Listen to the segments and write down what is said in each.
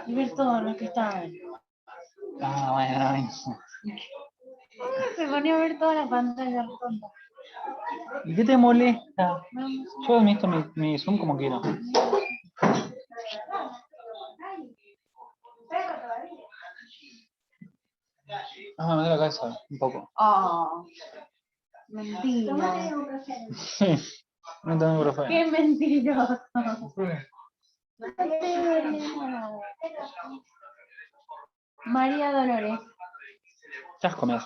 Y ver todo lo que está ahí. Ah, bueno. Se ponía a ver toda la pantalla tonta. ¿Y qué te molesta? Yo administro mi Zoom como quiero. Ah, me duele la cabeza, un poco. Oh, mentira. Sí, no tengo ibuprofeno. Qué mentiroso. María Dolores. Ya has comido.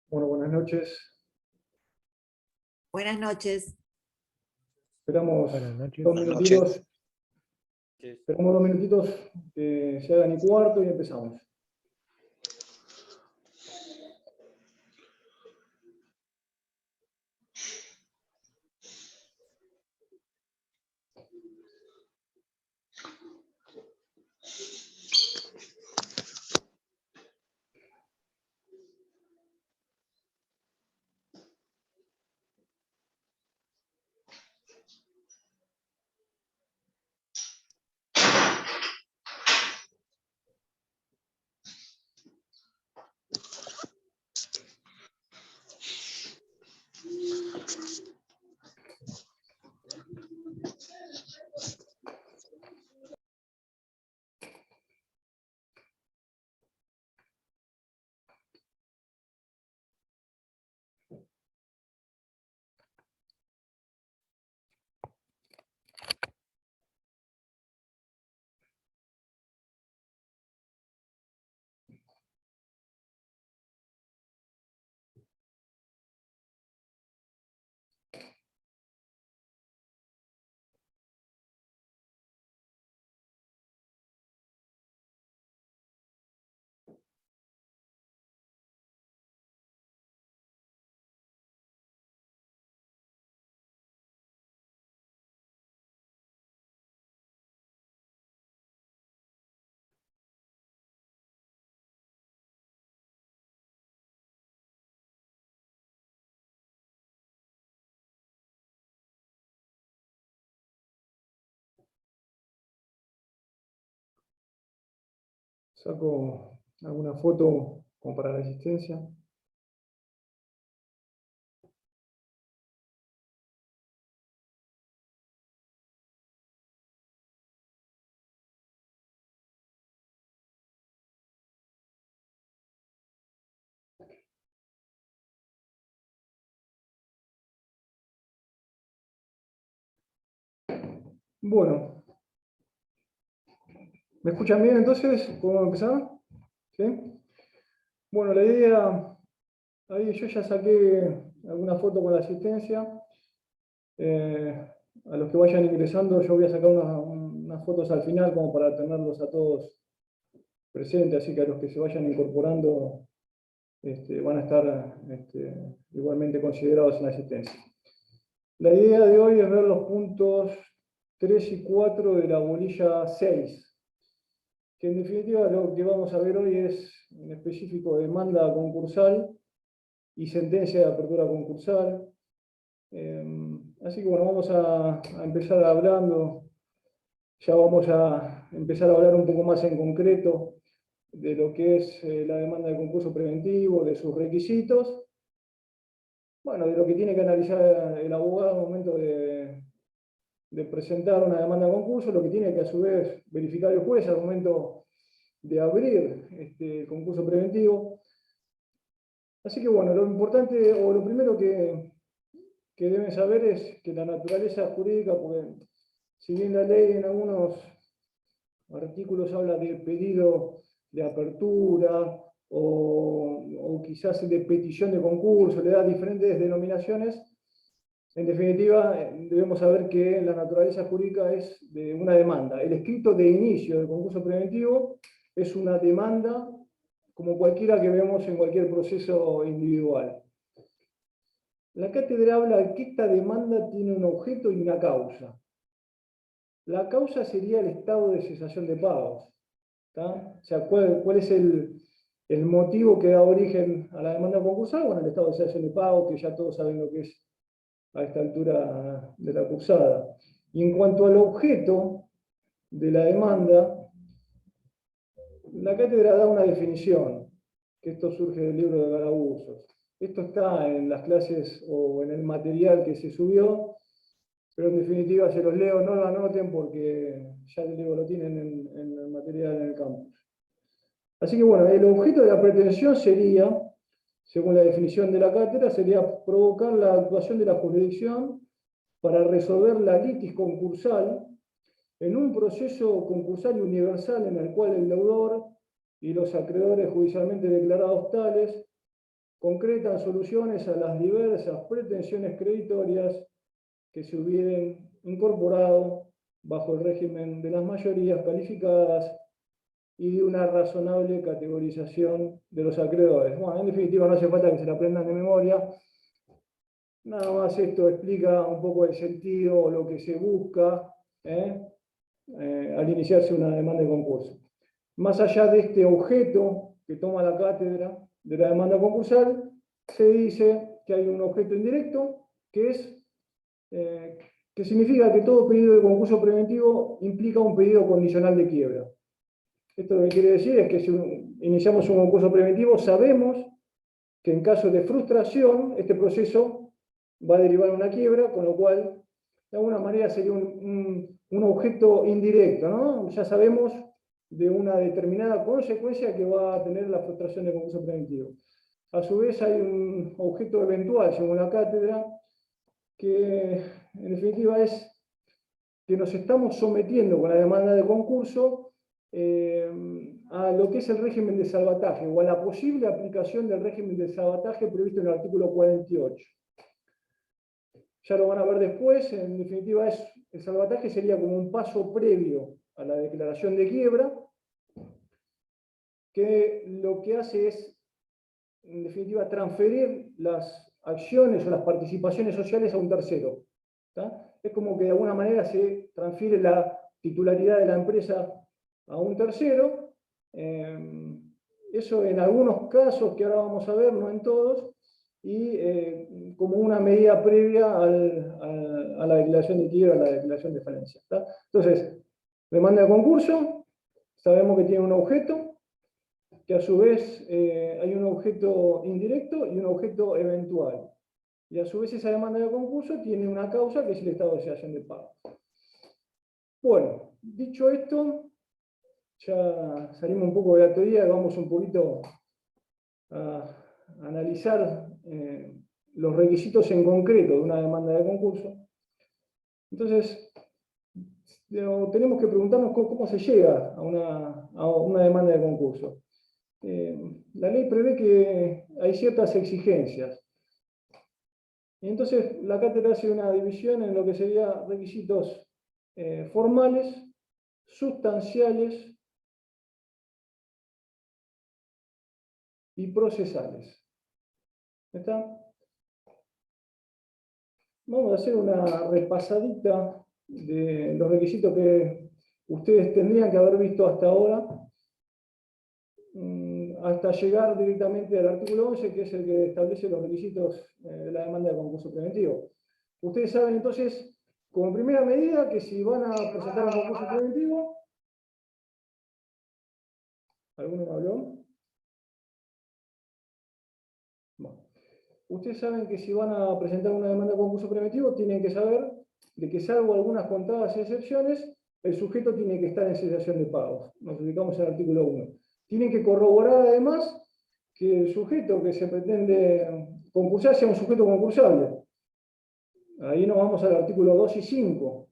Bueno, buenas noches. Buenas noches. Esperamos Buenas noches. 2 minutitos. Esperamos 2 minutitos que se hagan y cuarto y empezamos. Saco alguna foto como para la asistencia. Bueno, ¿me escuchan bien entonces? ¿Podemos empezar? ¿Sí? Bueno, la idea, ahí yo ya saqué alguna foto con la asistencia. A los que vayan ingresando yo voy a sacar unas fotos al final como para tenerlos a todos presentes, así que a los que se vayan incorporando van a estar igualmente considerados en la asistencia. La idea de hoy es ver los puntos 3 y 4 de la bolilla 6, que en definitiva lo que vamos a ver hoy es en específico demanda concursal y sentencia de apertura concursal. Así que bueno, vamos a empezar hablando, ya vamos a empezar a hablar un poco más en concreto de lo que es la demanda de concurso preventivo, de sus requisitos, bueno, de lo que tiene que analizar el abogado al momento de presentar una demanda de concurso, lo que tiene que a su vez verificar el juez al momento de abrir el concurso preventivo. Así que bueno, lo importante, o lo primero que deben saber es que la naturaleza jurídica, porque si bien la ley en algunos artículos habla de pedido de apertura, o quizás de petición de concurso, le da diferentes denominaciones, en definitiva debemos saber que la naturaleza jurídica es de una demanda. El escrito de inicio del concurso preventivo es una demanda como cualquiera que vemos en cualquier proceso individual. La cátedra habla de que esta demanda tiene un objeto y una causa. La causa sería el estado de cesación de pagos. ¿Tá? O sea, ¿cuál es el motivo que da origen a la demanda concursal? Bueno, el estado de cesación de pagos, que ya todos saben lo que es a esta altura de la cursada. Y en cuanto al objeto de la demanda, la cátedra da una definición, que esto surge del libro de Garabuzos. Esto está en las clases o en el material que se subió, pero en definitiva se los leo, no lo anoten porque ya les digo, lo tienen en el material en el campus. Así que bueno, el objeto de la pretensión sería, según la definición de la cátedra, sería provocar la actuación de la jurisdicción para resolver la litis concursal en un proceso concursal universal en el cual el deudor y los acreedores judicialmente declarados tales concretan soluciones a las diversas pretensiones creditorias que se hubieran incorporado bajo el régimen de las mayorías calificadas y de una razonable categorización de los acreedores. Bueno, en definitiva no hace falta que se la aprendan de memoria. Nada más esto explica un poco el sentido o lo que se busca al iniciarse una demanda de concurso. Más allá de este objeto que toma la cátedra de la demanda concursal, se dice que hay un objeto indirecto, que significa que todo pedido de concurso preventivo implica un pedido condicional de quiebra. Esto lo que quiere decir es que si iniciamos un concurso preventivo, sabemos que en caso de frustración, este proceso va a derivar en una quiebra, con lo cual, de alguna manera sería un objeto indirecto, ¿no? Ya sabemos de una determinada consecuencia que va a tener la frustración del concurso preventivo. A su vez hay un objeto eventual, según la cátedra, que en definitiva es que nos estamos sometiendo con la demanda de concurso a lo que es el régimen de salvataje, o a la posible aplicación del régimen de salvataje previsto en el artículo 48. Ya lo van a ver después, en definitiva el salvataje sería como un paso previo a la declaración de quiebra, que lo que hace es, en definitiva, transferir las acciones o las participaciones sociales a un tercero. ¿Tá? Es como que de alguna manera se transfiere la titularidad de la empresa a un tercero. Eso en algunos casos, que ahora vamos a ver, no en todos, y como una medida previa a la declaración de quiebra, a la declaración de falencia. ¿Tá? Entonces, demanda de concurso, sabemos que tiene un objeto, que a su vez hay un objeto indirecto y un objeto eventual. Y a su vez esa demanda de concurso tiene una causa que es el estado de cesación de pago. Bueno, dicho esto, ya salimos un poco de la teoría y vamos un poquito a analizar los requisitos en concreto de una demanda de concurso. Entonces, tenemos que preguntarnos cómo se llega a una demanda de concurso. La ley prevé que hay ciertas exigencias. Y entonces la cátedra hace una división en lo que serían requisitos formales, sustanciales y procesales. ¿Está? Vamos a hacer una repasadita de los requisitos que ustedes tendrían que haber visto hasta ahora, hasta llegar directamente al artículo 11, que es el que establece los requisitos de la demanda de concurso preventivo. Ustedes saben entonces, como primera medida, que si van a presentar un concurso preventivo, ¿alguno me habló? Bueno. ustedes saben que si van a presentar una demanda de concurso preventivo, tienen que saber de que, salvo algunas contadas excepciones, el sujeto tiene que estar en cesación de pagos. Nos ubicamos en el artículo 1. Tienen que corroborar además que el sujeto que se pretende concursar sea un sujeto concursable. Ahí nos vamos al artículo 2 y 5.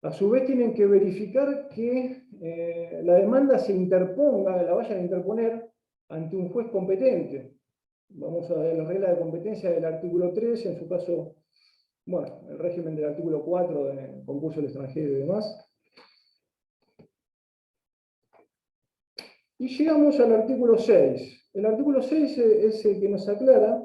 A su vez tienen que verificar que la demanda se interponga, la vayan a interponer ante un juez competente. Vamos a ver la regla de competencia del artículo 3, en su caso, bueno, el régimen del artículo 4 de concurso del extranjero y demás. Y llegamos al artículo 6. El artículo 6 es el que nos aclara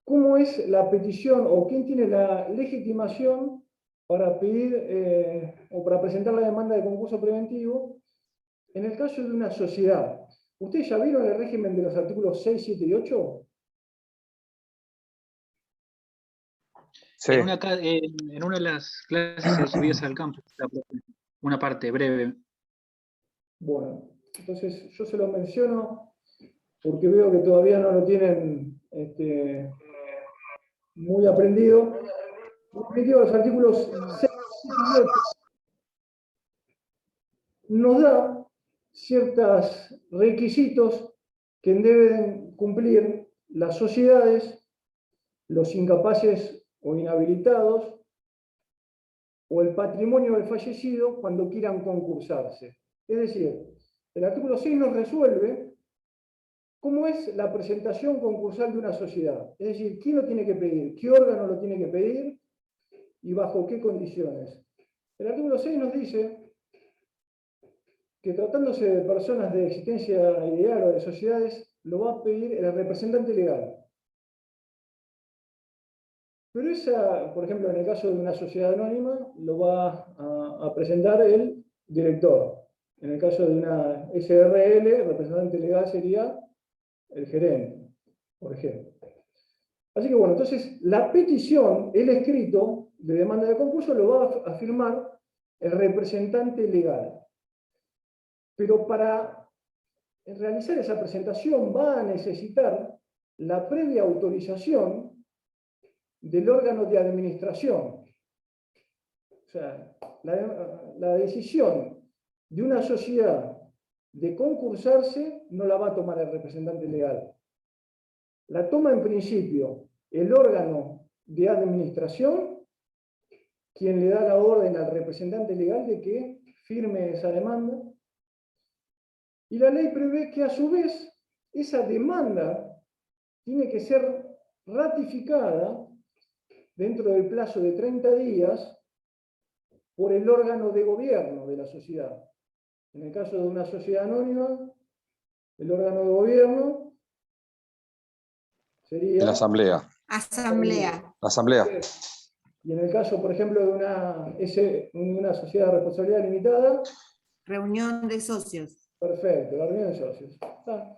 cómo es la petición o quién tiene la legitimación para pedir o para presentar la demanda de concurso preventivo en el caso de una sociedad. ¿Ustedes ya vieron el régimen de los artículos 6, 7 y 8? Sí. En una de las clases subidas al campo, una parte breve. Bueno, entonces yo se lo menciono porque veo que todavía no lo tienen muy aprendido. En definitiva, los artículos 6 y 8 nos da ciertos requisitos que deben cumplir las sociedades, los incapaces o inhabilitados, o el patrimonio del fallecido cuando quieran concursarse. Es decir, el artículo 6 nos resuelve cómo es la presentación concursal de una sociedad. Es decir, quién lo tiene que pedir, qué órgano lo tiene que pedir y bajo qué condiciones. El artículo 6 nos dice que tratándose de personas de existencia ideal o de sociedades, lo va a pedir el representante legal. Pero esa, por ejemplo, en el caso de una sociedad anónima, lo va a presentar el director. En el caso de una SRL, el representante legal sería el gerente, por ejemplo. Así que bueno, entonces la petición, el escrito de demanda de concurso, lo va a firmar el representante legal. Pero para realizar esa presentación va a necesitar la previa autorización del órgano de administración. O sea, la decisión de una sociedad de concursarse no la va a tomar el representante legal. La toma en principio el órgano de administración, quien le da la orden al representante legal de que firme esa demanda. Y la ley prevé que a su vez esa demanda tiene que ser ratificada dentro del plazo de 30 días por el órgano de gobierno de la sociedad. En el caso de una sociedad anónima, el órgano de gobierno sería... La asamblea. Asamblea. La asamblea. Y en el caso, por ejemplo, de una sociedad de responsabilidad limitada... Reunión de socios. Perfecto, la reunión de socios.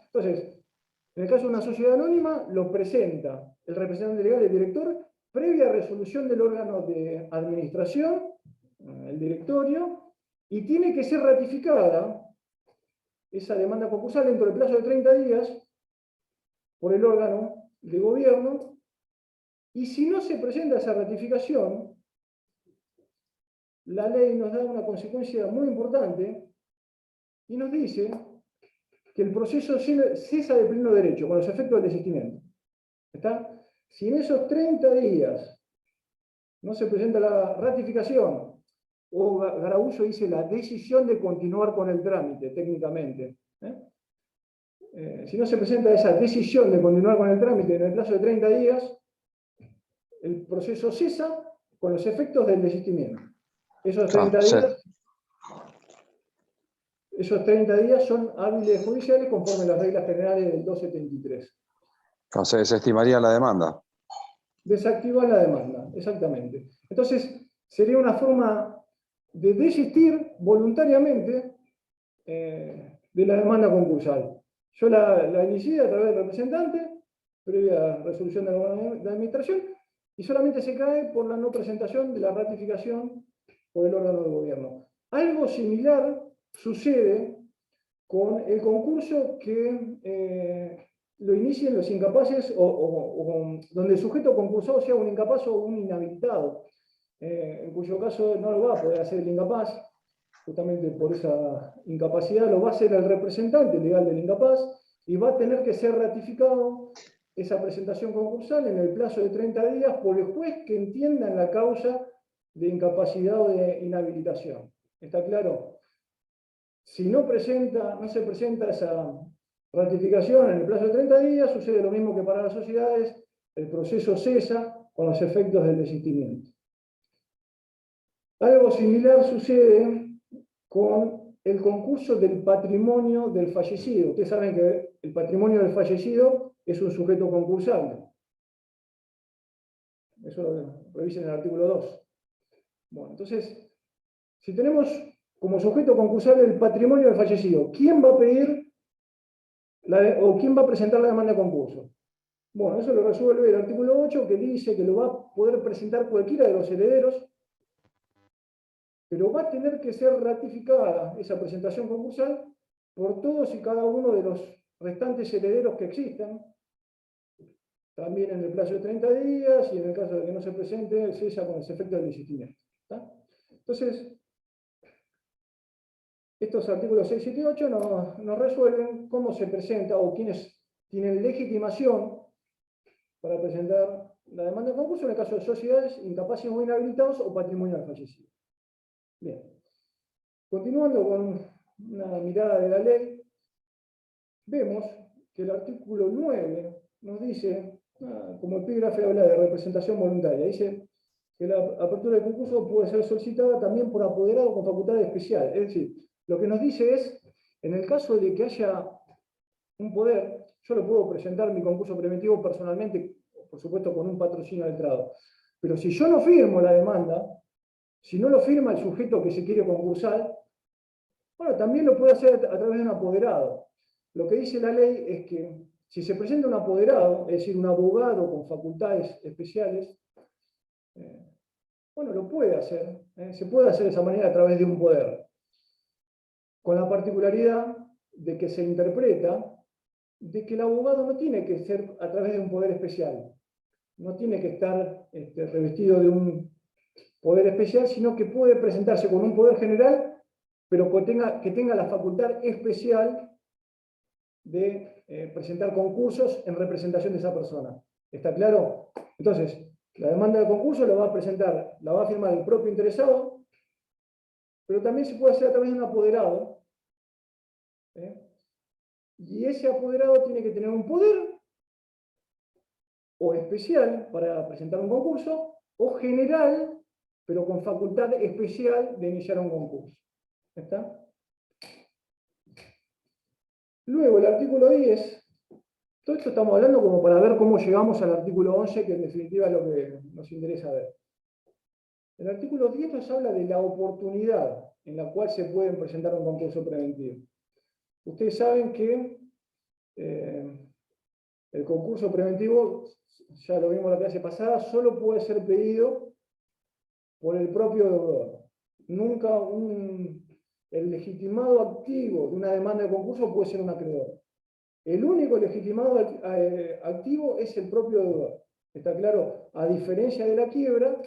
Entonces, en el caso de una sociedad anónima, lo presenta el representante legal, el director, previa resolución del órgano de administración, el directorio, y tiene que ser ratificada esa demanda concursal dentro del plazo de 30 días por el órgano de gobierno, y si no se presenta esa ratificación, la ley nos da una consecuencia muy importante y nos dice que el proceso cesa de pleno derecho con los efectos del desistimiento. ¿Está? Si en esos 30 días no se presenta la ratificación, o Garabullo dice la decisión de continuar con el trámite, técnicamente, si no se presenta esa decisión de continuar con el trámite en el plazo de 30 días, el proceso cesa con los efectos del desistimiento. Esos 30 días son hábiles judiciales conforme a las reglas generales del 273. Se desestimaría la demanda. Desactivar la demanda, exactamente. Entonces, sería una forma de desistir voluntariamente de la demanda concursal. Yo la inicié a través del representante, previa resolución de la administración, y solamente se cae por la no presentación de la ratificación por el órgano de gobierno. Algo similar sucede con el concurso que lo inicien los incapaces o donde el sujeto concursado sea un incapaz o un inhabilitado, en cuyo caso no lo va a poder hacer el incapaz, justamente por esa incapacidad lo va a hacer el representante legal del incapaz y va a tener que ser ratificado esa presentación concursal en el plazo de 30 días por el juez que entienda en la causa de incapacidad o de inhabilitación. ¿Está claro? Si no se presenta esa ratificación en el plazo de 30 días, sucede lo mismo que para las sociedades, el proceso cesa con los efectos del desistimiento. Algo similar sucede con el concurso del patrimonio del fallecido. Ustedes saben que el patrimonio del fallecido es un sujeto concursable. Eso lo revisen en el artículo 2. Bueno, entonces, si tenemos como sujeto concursable el patrimonio del fallecido, ¿quién va a pedir o quién va a presentar la demanda de concurso? Bueno, eso lo resuelve el artículo 8, que dice que lo va a poder presentar cualquiera de los herederos, pero va a tener que ser ratificada esa presentación concursal por todos y cada uno de los restantes herederos que existan, también en el plazo de 30 días, y en el caso de que no se presente, cesa con ese efecto del desistimiento. ¿Está? Entonces, estos artículos 6, 7 y 8 nos resuelven cómo se presenta o quiénes tienen legitimación para presentar la demanda de concurso en el caso de sociedades, incapaces o inhabilitados o patrimonio del fallecido. Bien. Continuando con una mirada de la ley, vemos que el artículo 9 nos dice, como epígrafe habla de representación voluntaria, dice que la apertura del concurso puede ser solicitada también por apoderado con facultades especiales. Es decir, lo que nos dice es, en el caso de que haya un poder, yo le puedo presentar mi concurso preventivo personalmente, por supuesto con un patrocinio letrado. Pero si yo no firmo la demanda, si no lo firma el sujeto que se quiere concursar, bueno, también lo puede hacer a través de un apoderado. Lo que dice la ley es que si se presenta un apoderado, es decir, un abogado con facultades especiales, bueno, lo puede hacer. Se puede hacer de esa manera a través de un poder. Con la particularidad de que se interpreta de que el abogado no tiene que ser a través de un poder especial. No tiene que estar revestido de un poder especial, sino que puede presentarse con un poder general, pero que tenga la facultad especial de presentar concursos en representación de esa persona. ¿Está claro? Entonces, la demanda de concurso la va a presentar, la va a firmar el propio interesado, pero también se puede hacer a través de un apoderado. Y ese apoderado tiene que tener un poder o especial para presentar un concurso, o general, pero con facultad especial de iniciar un concurso. ¿Está? Luego, el artículo 10, todo esto estamos hablando como para ver cómo llegamos al artículo 11, que en definitiva es lo que nos interesa ver. El artículo 10 nos habla de la oportunidad en la cual se pueden presentar un concurso preventivo. Ustedes saben que el concurso preventivo, ya lo vimos en la clase pasada, solo puede ser pedido por el propio deudor. Nunca el legitimado activo de una demanda de concurso puede ser un acreedor. El único legitimado activo es el propio deudor. ¿Está claro? A diferencia de la quiebra,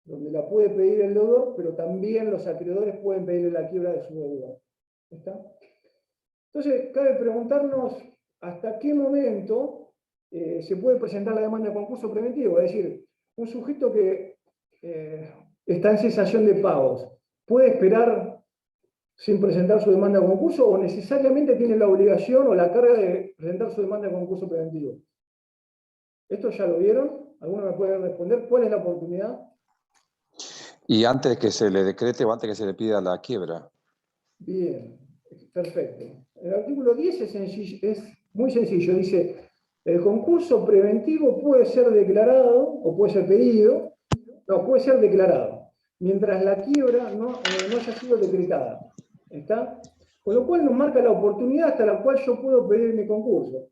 donde la puede pedir el deudor, pero también los acreedores pueden pedirle la quiebra de su deudor. ¿Está? Entonces, cabe preguntarnos hasta qué momento se puede presentar la demanda de concurso preventivo. Es decir, un sujeto que está en cesación de pagos, ¿puede esperar sin presentar su demanda de concurso o necesariamente tiene la obligación o la carga de presentar su demanda de concurso preventivo? ¿Esto ya lo vieron? ¿Alguno me puede responder? ¿Cuál es la oportunidad? Y antes de que se le decrete o antes de que se le pida la quiebra. Bien, perfecto. El artículo 10 es muy sencillo. Dice, el concurso preventivo puede ser declarado o puede ser pedido, no, puede ser declarado, mientras la quiebra no haya sido decretada. ¿Está? Con lo cual nos marca la oportunidad hasta la cual yo puedo pedir mi concurso.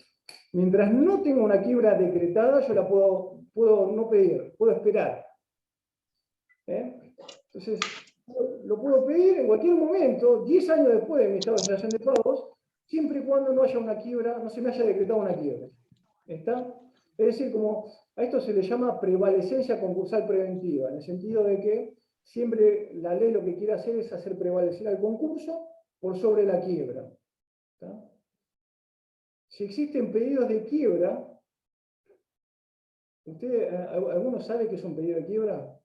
Mientras no tenga una quiebra decretada, yo la puedo no pedir, puedo esperar. Entonces, lo puedo pedir en cualquier momento, 10 años después de mi estado de cesación de pagos, siempre y cuando no haya una quiebra, no se me haya decretado una quiebra. ¿Está? Es decir, como a esto se le llama prevalecencia concursal preventiva, en el sentido de que siempre la ley lo que quiere hacer es hacer prevalecer al concurso por sobre la quiebra. ¿Está? Si existen pedidos de quiebra, ¿alguno sabe qué es un pedido de quiebra?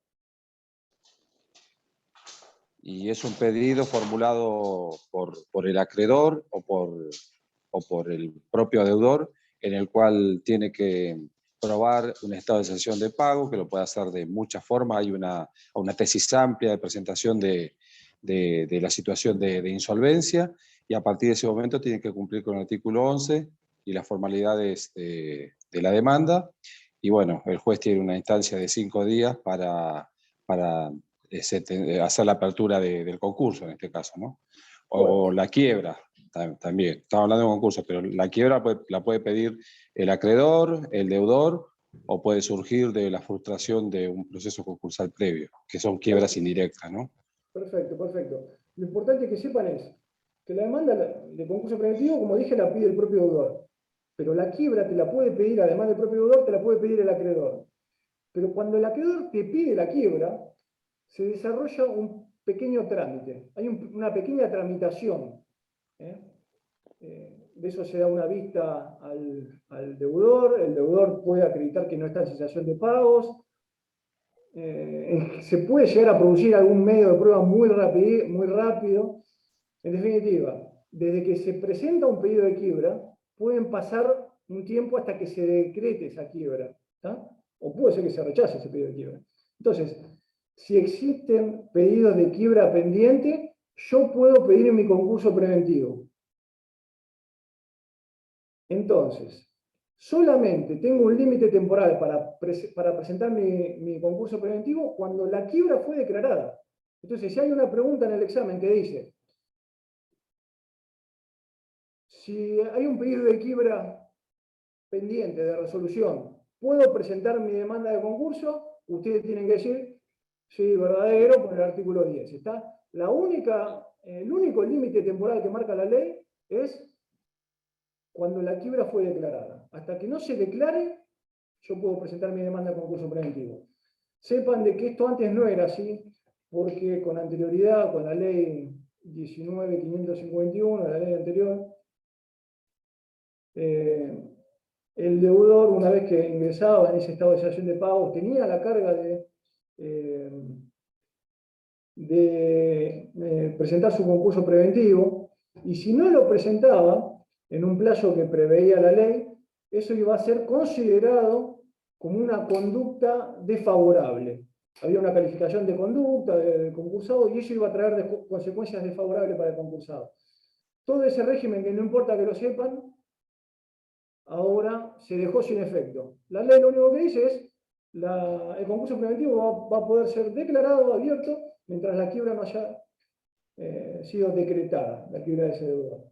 Y es un pedido formulado por el acreedor o por el propio deudor, en el cual tiene que probar un estado de exención de pago, que lo puede hacer de muchas formas. Hay una tesis amplia de presentación de la situación de insolvencia, y a partir de ese momento tiene que cumplir con el artículo 11 y las formalidades de la demanda. Y bueno, el juez tiene una instancia de 5 días para hacer la apertura del concurso, en este caso, ¿no? O la quiebra, también. Estamos hablando de un concurso, pero la quiebra la puede pedir el acreedor, el deudor, o puede surgir de la frustración de un proceso concursal previo, que son quiebras indirectas, ¿no? Perfecto, perfecto. Lo importante que sepan es que la demanda de concurso preventivo, como dije, la pide el propio deudor. Pero la quiebra te la puede pedir, además del propio deudor, te la puede pedir el acreedor. Pero cuando el acreedor te pide la quiebra, se desarrolla un pequeño trámite. Hay una pequeña tramitación. De eso se da una vista al deudor. El deudor puede acreditar que no está en cesación de pagos. Se puede llegar a producir algún medio de prueba muy rápido. En definitiva, desde que se presenta un pedido de quiebra, pueden pasar un tiempo hasta que se decrete esa quiebra, ¿tá? O puede ser que se rechace ese pedido de quiebra. Entonces, si existen pedidos de quiebra pendiente, yo puedo pedir en mi concurso preventivo. Entonces, solamente tengo un límite temporal para presentar mi concurso preventivo cuando la quiebra fue declarada. Entonces, si hay una pregunta en el examen que dice, si hay un pedido de quiebra pendiente de resolución, ¿puedo presentar mi demanda de concurso? Ustedes tienen que decir, sí, verdadero, por el artículo 10. ¿Está? El único límite temporal que marca la ley es cuando la quiebra fue declarada. Hasta que no se declare, yo puedo presentar mi demanda de concurso preventivo. Sepan de que esto antes no era así, porque con anterioridad, con la ley 19.551, la ley anterior, el deudor, una vez que ingresaba en ese estado de cesación de pagos, tenía la carga de presentar su concurso preventivo, y si no lo presentaba en un plazo que preveía la ley, eso iba a ser considerado como una conducta desfavorable. Había una calificación de conducta del concursado y eso iba a traer consecuencias desfavorables para el concursado. Todo ese régimen, que no importa que lo sepan, ahora se dejó sin efecto. La ley lo único que dice es el concurso preventivo va a poder ser declarado, abierto, mientras la quiebra no haya sido decretada, la quiebra de ese deudor.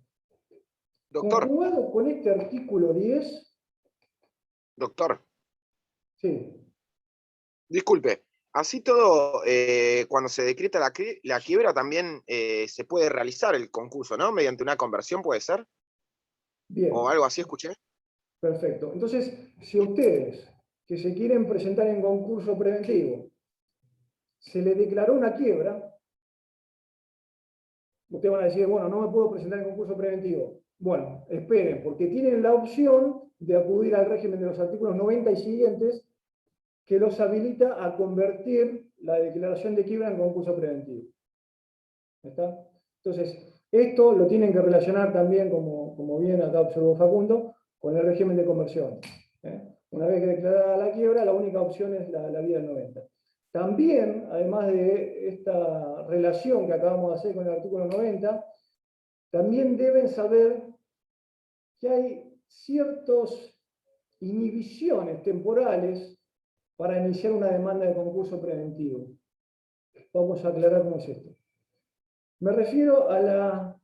Doctor, Conjugado con este artículo 10, doctor, sí, disculpe. Así todo, cuando se decreta la quiebra, también se puede realizar el concurso, ¿no? Mediante una conversión, ¿puede ser? bien, O algo así, escuché. perfecto. Entonces, si ustedes que se quieren presentar en concurso preventivo, se les declaró una quiebra, ustedes van a decir, bueno, no me puedo presentar en concurso preventivo. Bueno, esperen, porque tienen la opción de acudir al régimen de los artículos 90 y siguientes, que los habilita a convertir la declaración de quiebra en concurso preventivo. ¿Está? Entonces, esto lo tienen que relacionar también, como bien acá observó Facundo, con el régimen de conversión. Una vez que declarada la quiebra, la única opción es la vía del 90. También, además de esta relación que acabamos de hacer con el artículo 90, también deben saber que hay ciertas inhibiciones temporales para iniciar una demanda de concurso preventivo. Vamos a aclarar cómo es esto. Me refiero a la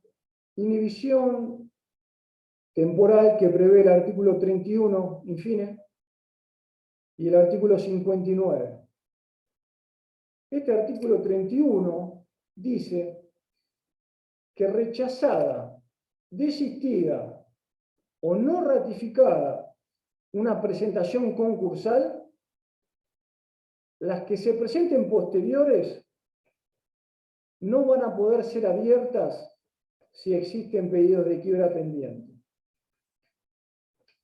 inhibición temporal que prevé el artículo 31, infine, y el artículo 59. Este artículo 31 dice que rechazada desistida o no ratificada una presentación concursal, las que se presenten posteriores no van a poder ser abiertas si existen pedidos de quiebra pendientes.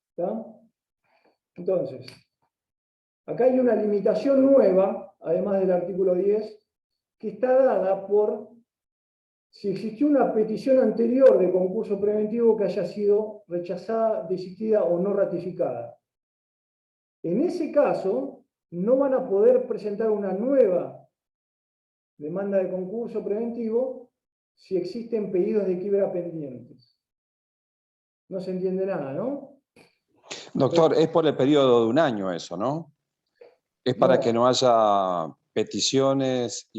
¿Está? Entonces, acá hay una limitación nueva, además del artículo 10, que está dada por si existió una petición anterior de concurso preventivo que haya sido rechazada, desistida o no ratificada. En ese caso, no van a poder presentar una nueva demanda de concurso preventivo si existen pedidos de quiebra pendientes. No se entiende nada, ¿no? Doctor, es por el periodo de un año eso, ¿no? Es para No. que no haya peticiones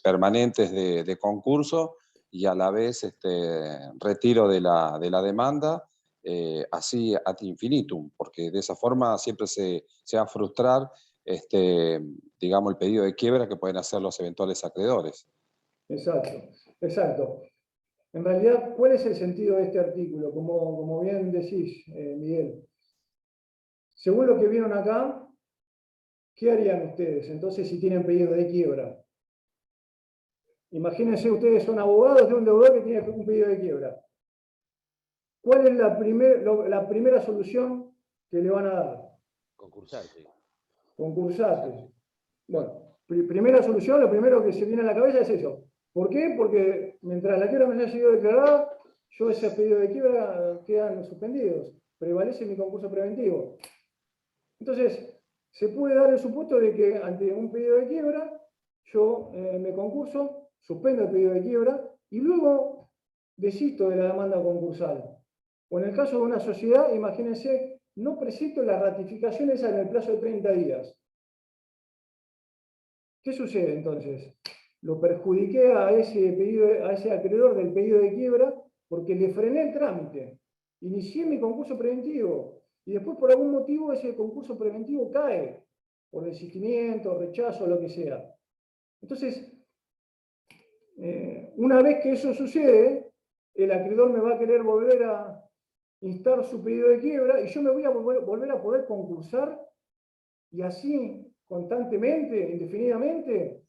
permanentes de concurso y a la vez retiro de la demanda, así ad infinitum, porque de esa forma siempre se va a frustrar digamos, el pedido de quiebra que pueden hacer los eventuales acreedores. Exacto, exacto. En realidad, ¿cuál es el sentido de este artículo? Como bien decís, Miguel. Según lo que vieron acá, ¿qué harían ustedes entonces si tienen pedido de quiebra? Imagínense, ustedes son abogados de un deudor que tiene un pedido de quiebra. ¿Cuál es la primera solución que le van a dar? Concursarte. Concursate. Bueno, primera solución, lo primero que se viene a la cabeza es eso. ¿Por qué? Porque mientras la quiebra me haya sido declarada, yo esos pedidos de quiebra quedan suspendidos. Prevalece mi concurso preventivo. Entonces, se puede dar el supuesto de que ante un pedido de quiebra, yo me concurso, suspendo el pedido de quiebra y luego desisto de la demanda concursal. O en el caso de una sociedad, imagínense, no presento la ratificación esa en el plazo de 30 días. ¿Qué sucede entonces? Lo perjudiqué a ese acreedor del pedido de quiebra porque le frené el trámite. Inicié mi concurso preventivo y después por algún motivo ese concurso preventivo cae, por desistimiento, rechazo, lo que sea. Entonces, una vez que eso sucede, el acreedor me va a querer volver a instar su pedido de quiebra y yo me voy a volver a poder concursar y así constantemente, indefinidamente.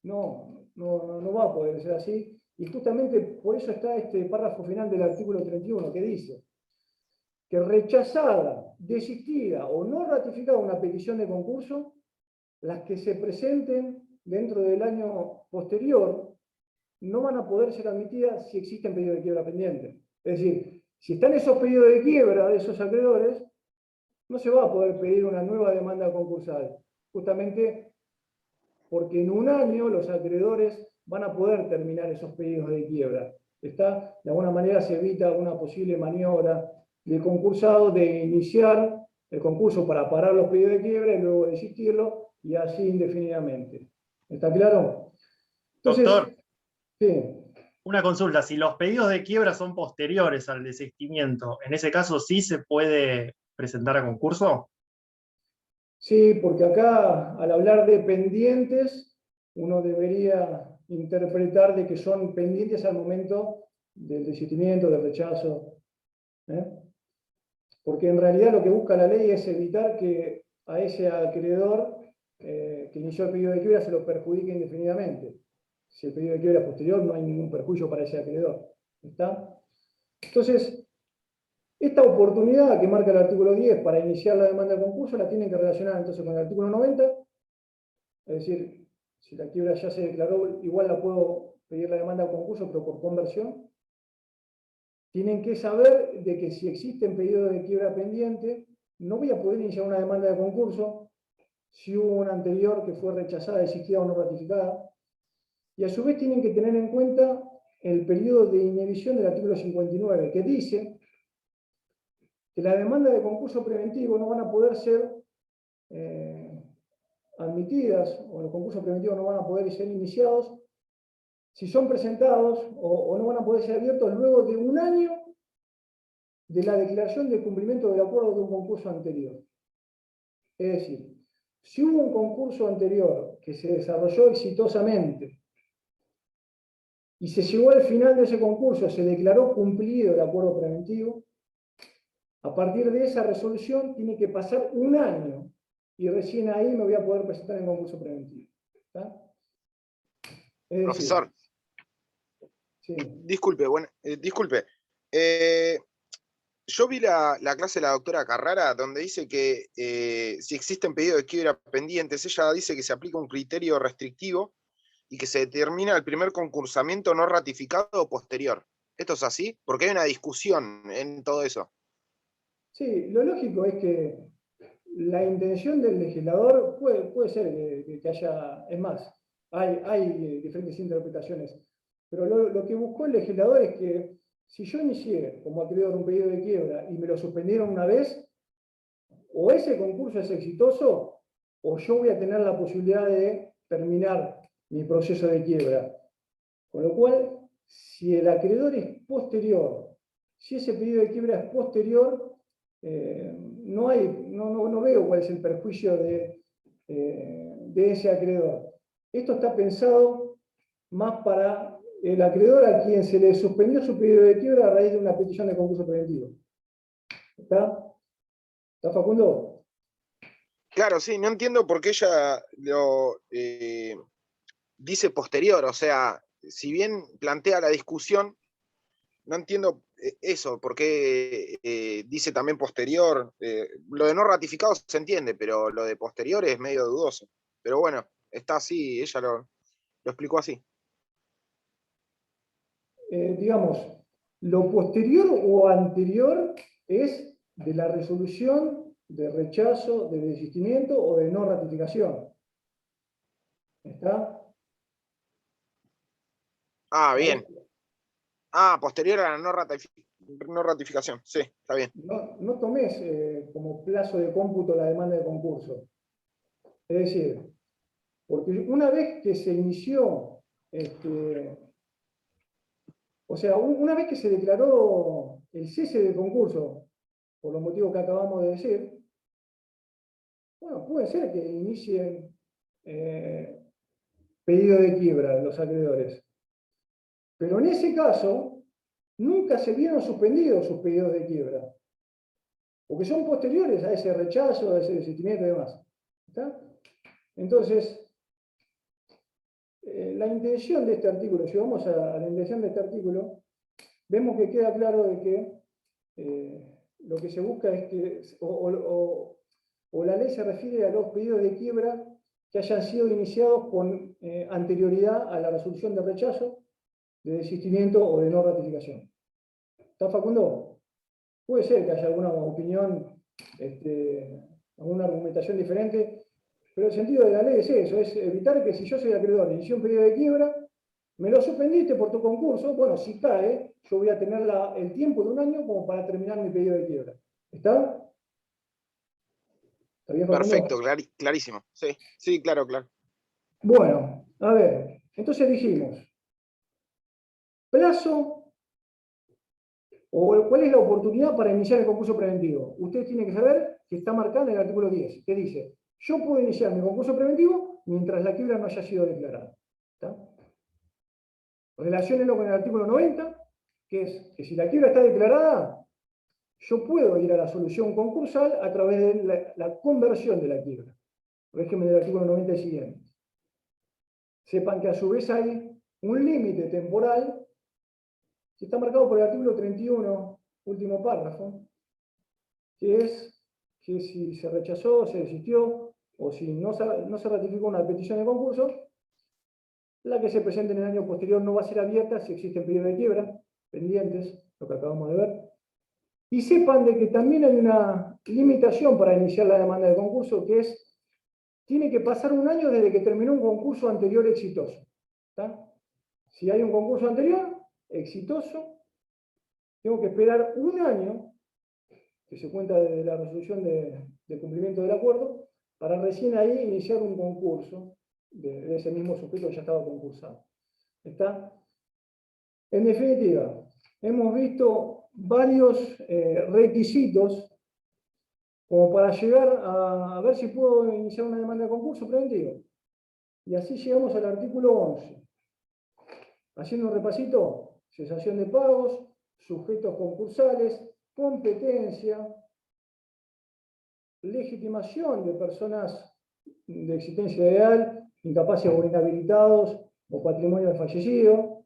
No va a poder ser así. Y justamente por eso está este párrafo final del artículo 31 que dice que rechazada, desistida o no ratificada una petición de concurso, las que se presenten dentro del año posterior no van a poder ser admitidas si existen pedidos de quiebra pendientes. Es decir, si están esos pedidos de quiebra de esos acreedores, no se va a poder pedir una nueva demanda concursal. Justamente porque en un año los acreedores van a poder terminar esos pedidos de quiebra. De alguna manera se evita una posible maniobra del concursado de iniciar el concurso para parar los pedidos de quiebra y luego desistirlo y así indefinidamente. ¿Está claro? Entonces, Doctor, sí. una consulta. Si los pedidos de quiebra son posteriores al desistimiento, ¿en ese caso sí se puede presentar a concurso? Sí, porque acá, al hablar de pendientes, uno debería interpretar de que son pendientes al momento del desistimiento, del rechazo. Porque en realidad lo que busca la ley es evitar que a ese acreedor que inició el pedido de quiebra se lo perjudique indefinidamente. Si el pedido de quiebra es posterior, no hay ningún perjuicio para ese acreedor. ¿Está? Entonces, esta oportunidad que marca el artículo 10 para iniciar la demanda de concurso la tienen que relacionar entonces con el artículo 90, es decir, si la quiebra ya se declaró, igual la puedo pedir la demanda de concurso, pero por conversión. Tienen que saber de que si existen pedidos de quiebra pendiente, no voy a poder iniciar una demanda de concurso si hubo una anterior que fue rechazada, desistida o no ratificada. Y a su vez tienen que tener en cuenta el periodo de inhibición del artículo 59, que dice que la demanda de concurso preventivo no van a poder ser admitidas, o los concursos preventivos no van a poder ser iniciados, si son presentados o no van a poder ser abiertos luego de un año de la declaración de cumplimiento del acuerdo de un concurso anterior. Es decir, si hubo un concurso anterior que se desarrolló exitosamente y se llegó al final de ese concurso, se declaró cumplido el acuerdo preventivo, a partir de esa resolución tiene que pasar un año y recién ahí me voy a poder presentar en concurso preventivo. ¿Está? Es decir, Profesor, sí. disculpe, disculpe. Yo vi la clase de la doctora Carrara donde dice que si existen pedidos de quiebra pendientes, ella dice que se aplica un criterio restrictivo y que se determina el primer concursamiento no ratificado o posterior. ¿Esto es así? Porque hay una discusión en todo eso. Sí, lo lógico es que la intención del legislador puede ser que haya, es más, hay diferentes interpretaciones, pero lo que buscó el legislador es que si yo inicié como acreedor un pedido de quiebra y me lo suspendieron una vez, o ese concurso es exitoso, o yo voy a tener la posibilidad de terminar mi proceso de quiebra. Con lo cual, si el acreedor es posterior, si ese pedido de quiebra es posterior, no veo cuál es el perjuicio de ese acreedor. Esto está pensado más para el acreedor a quien se le suspendió su pedido de quiebra a raíz de una petición de concurso preventivo. ¿Está? ¿Está, Facundo? Claro, sí, no entiendo por qué ella lo dice posterior, o sea, si bien plantea la discusión, no entiendo eso, por qué dice también posterior. Lo de no ratificado se entiende, pero lo de posterior es medio dudoso. Pero bueno, está así, ella lo explicó así. Digamos, lo posterior o anterior es de la resolución de rechazo, de desistimiento o de no ratificación. ¿Está? Ah, bien. Ah, posterior a la no ratificación. Sí, está bien. No tomes como plazo de cómputo la demanda de concurso. Es decir, porque una vez que se inició, o sea, una vez que se declaró el cese del concurso, por los motivos que acabamos de decir, bueno, puede ser que inicien pedido de quiebra los acreedores. Pero en ese caso, nunca se vieron suspendidos sus pedidos de quiebra. Porque son posteriores a ese rechazo, a ese desistimiento y demás. ¿Está? Entonces, la intención de este artículo, si vamos a la intención de este artículo, vemos que queda claro de que lo que se busca es que, o la ley se refiere a los pedidos de quiebra que hayan sido iniciados con anterioridad a la resolución de rechazo, de desistimiento o de no ratificación. ¿Está, Facundo? Puede ser que haya alguna opinión, alguna argumentación diferente, pero el sentido de la ley es eso, es evitar que si yo soy acreedor y inicié un pedido de quiebra, me lo suspendiste por tu concurso, bueno, si cae, yo voy a tener el tiempo de un año como para terminar mi pedido de quiebra. ¿Está? ¿Está bien, Facundo? Perfecto, clarísimo. Sí, sí, claro, claro. Bueno, a ver, entonces dijimos, plazo, o cuál es la oportunidad para iniciar el concurso preventivo. Ustedes tienen que saber que está marcada en el artículo 10, que dice, yo puedo iniciar mi concurso preventivo mientras la quiebra no haya sido declarada. ¿Está? Relaciónenlo con el artículo 90, que es que si la quiebra está declarada, yo puedo ir a la solución concursal a través de la conversión de la quiebra. Régimen del artículo 90 y siguiente. Sepan que a su vez hay un límite temporal que está marcado por el artículo 31, último párrafo, que es que si se rechazó, se desistió, o si no se ratificó una petición de concurso, la que se presente en el año posterior no va a ser abierta si existen pedidos de quiebra, pendientes, lo que acabamos de ver. Y sepan de que también hay una limitación para iniciar la demanda de concurso, que es, tiene que pasar un año desde que terminó un concurso anterior exitoso. ¿Está? Si hay un concurso anterior, exitoso, tengo que esperar un año, que se cuenta desde la resolución de cumplimiento del acuerdo, para recién ahí iniciar un concurso de ese mismo sujeto que ya estaba concursado. ¿Está? En definitiva, hemos visto varios requisitos como para llegar a ver si puedo iniciar una demanda de concurso preventivo. Y así llegamos al artículo 11. Haciendo un repasito, cesación de pagos, sujetos concursales, competencia, legitimación de personas de existencia legal, incapaces o inhabilitados o patrimonio del fallecido,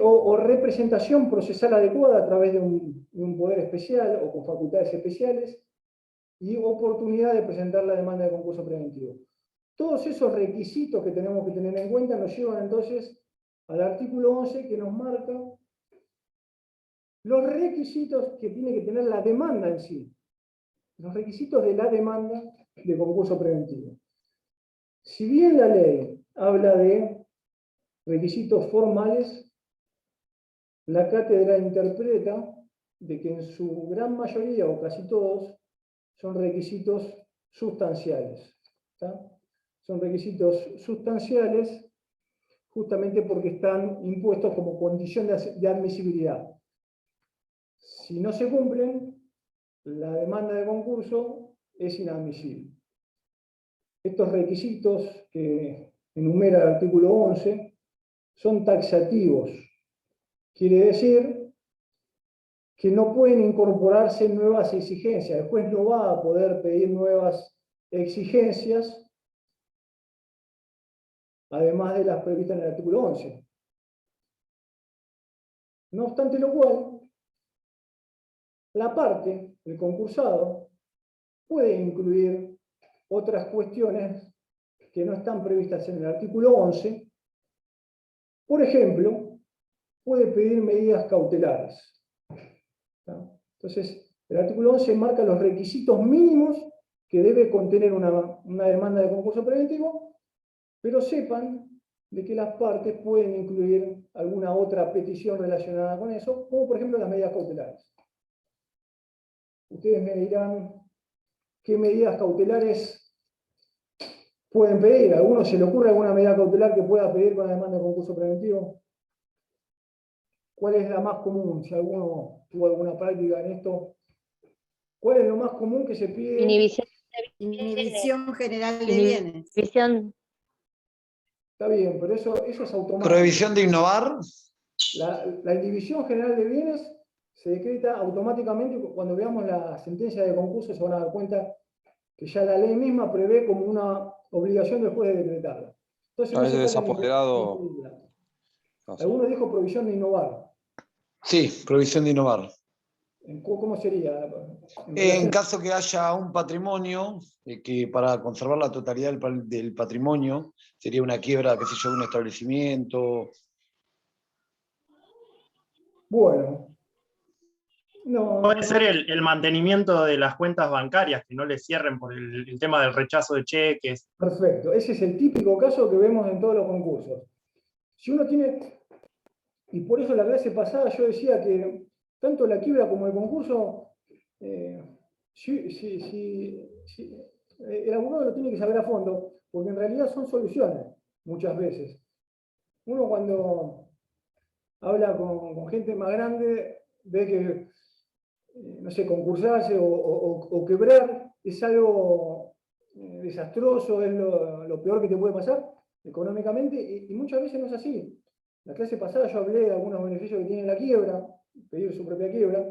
o representación procesal adecuada a través de un poder especial o con facultades especiales, y oportunidad de presentar la demanda de concurso preventivo. Todos esos requisitos que tenemos que tener en cuenta nos llevan entonces al artículo 11, que nos marca los requisitos que tiene que tener la demanda en sí. Los requisitos de la demanda de concurso preventivo. Si bien la ley habla de requisitos formales, la cátedra interpreta de que en su gran mayoría, o casi todos, son requisitos sustanciales. ¿Está? Son requisitos sustanciales justamente porque están impuestos como condición de admisibilidad. Si no se cumplen, la demanda de concurso es inadmisible. Estos requisitos que enumera el artículo 11 son taxativos. Quiere decir que no pueden incorporarse nuevas exigencias. El juez no va a poder pedir nuevas exigencias además de las previstas en el artículo 11. No obstante lo cual, la parte, el concursado, puede incluir otras cuestiones que no están previstas en el artículo 11. Por ejemplo, puede pedir medidas cautelares. Entonces, el artículo 11 marca los requisitos mínimos que debe contener una demanda de concurso preventivo, pero sepan de que las partes pueden incluir alguna otra petición relacionada con eso, como por ejemplo las medidas cautelares. Ustedes me dirán qué medidas cautelares pueden pedir. ¿A alguno se le ocurre alguna medida cautelar que pueda pedir con la demanda de concurso preventivo? ¿Cuál es la más común? Si alguno tuvo alguna práctica en esto, ¿cuál es lo más común que se pide? Inhibición general de bienes. Está bien, pero eso es automático. Prohibición de innovar. La indivisión general de bienes se decreta automáticamente. Cuando veamos la sentencia de concurso se van a dar cuenta que ya la ley misma prevé como una obligación del juez de decretarla. Entonces, A veces no se trata de desapoderado. impedirla. No sé. Alguno dijo prohibición de innovar. Sí, prohibición de innovar. ¿Cómo sería? En caso que haya un patrimonio, que para conservar la totalidad del patrimonio, sería una quiebra, qué sé yo, de un establecimiento. Bueno. No, Puede ser el mantenimiento de las cuentas bancarias, que no le cierren por el tema del rechazo de cheques. perfecto. Ese es el típico caso que vemos en todos los concursos. Si uno tiene, y por eso la clase pasada yo decía que tanto la quiebra como el concurso, el abogado lo tiene que saber a fondo, porque en realidad son soluciones, muchas veces. Uno cuando habla con gente más grande, ve que, no sé, concursarse o quebrar es algo desastroso, es lo peor que te puede pasar económicamente, y muchas veces no es así. La clase pasada yo hablé de algunos beneficios que tiene la quiebra, pedir su propia quiebra.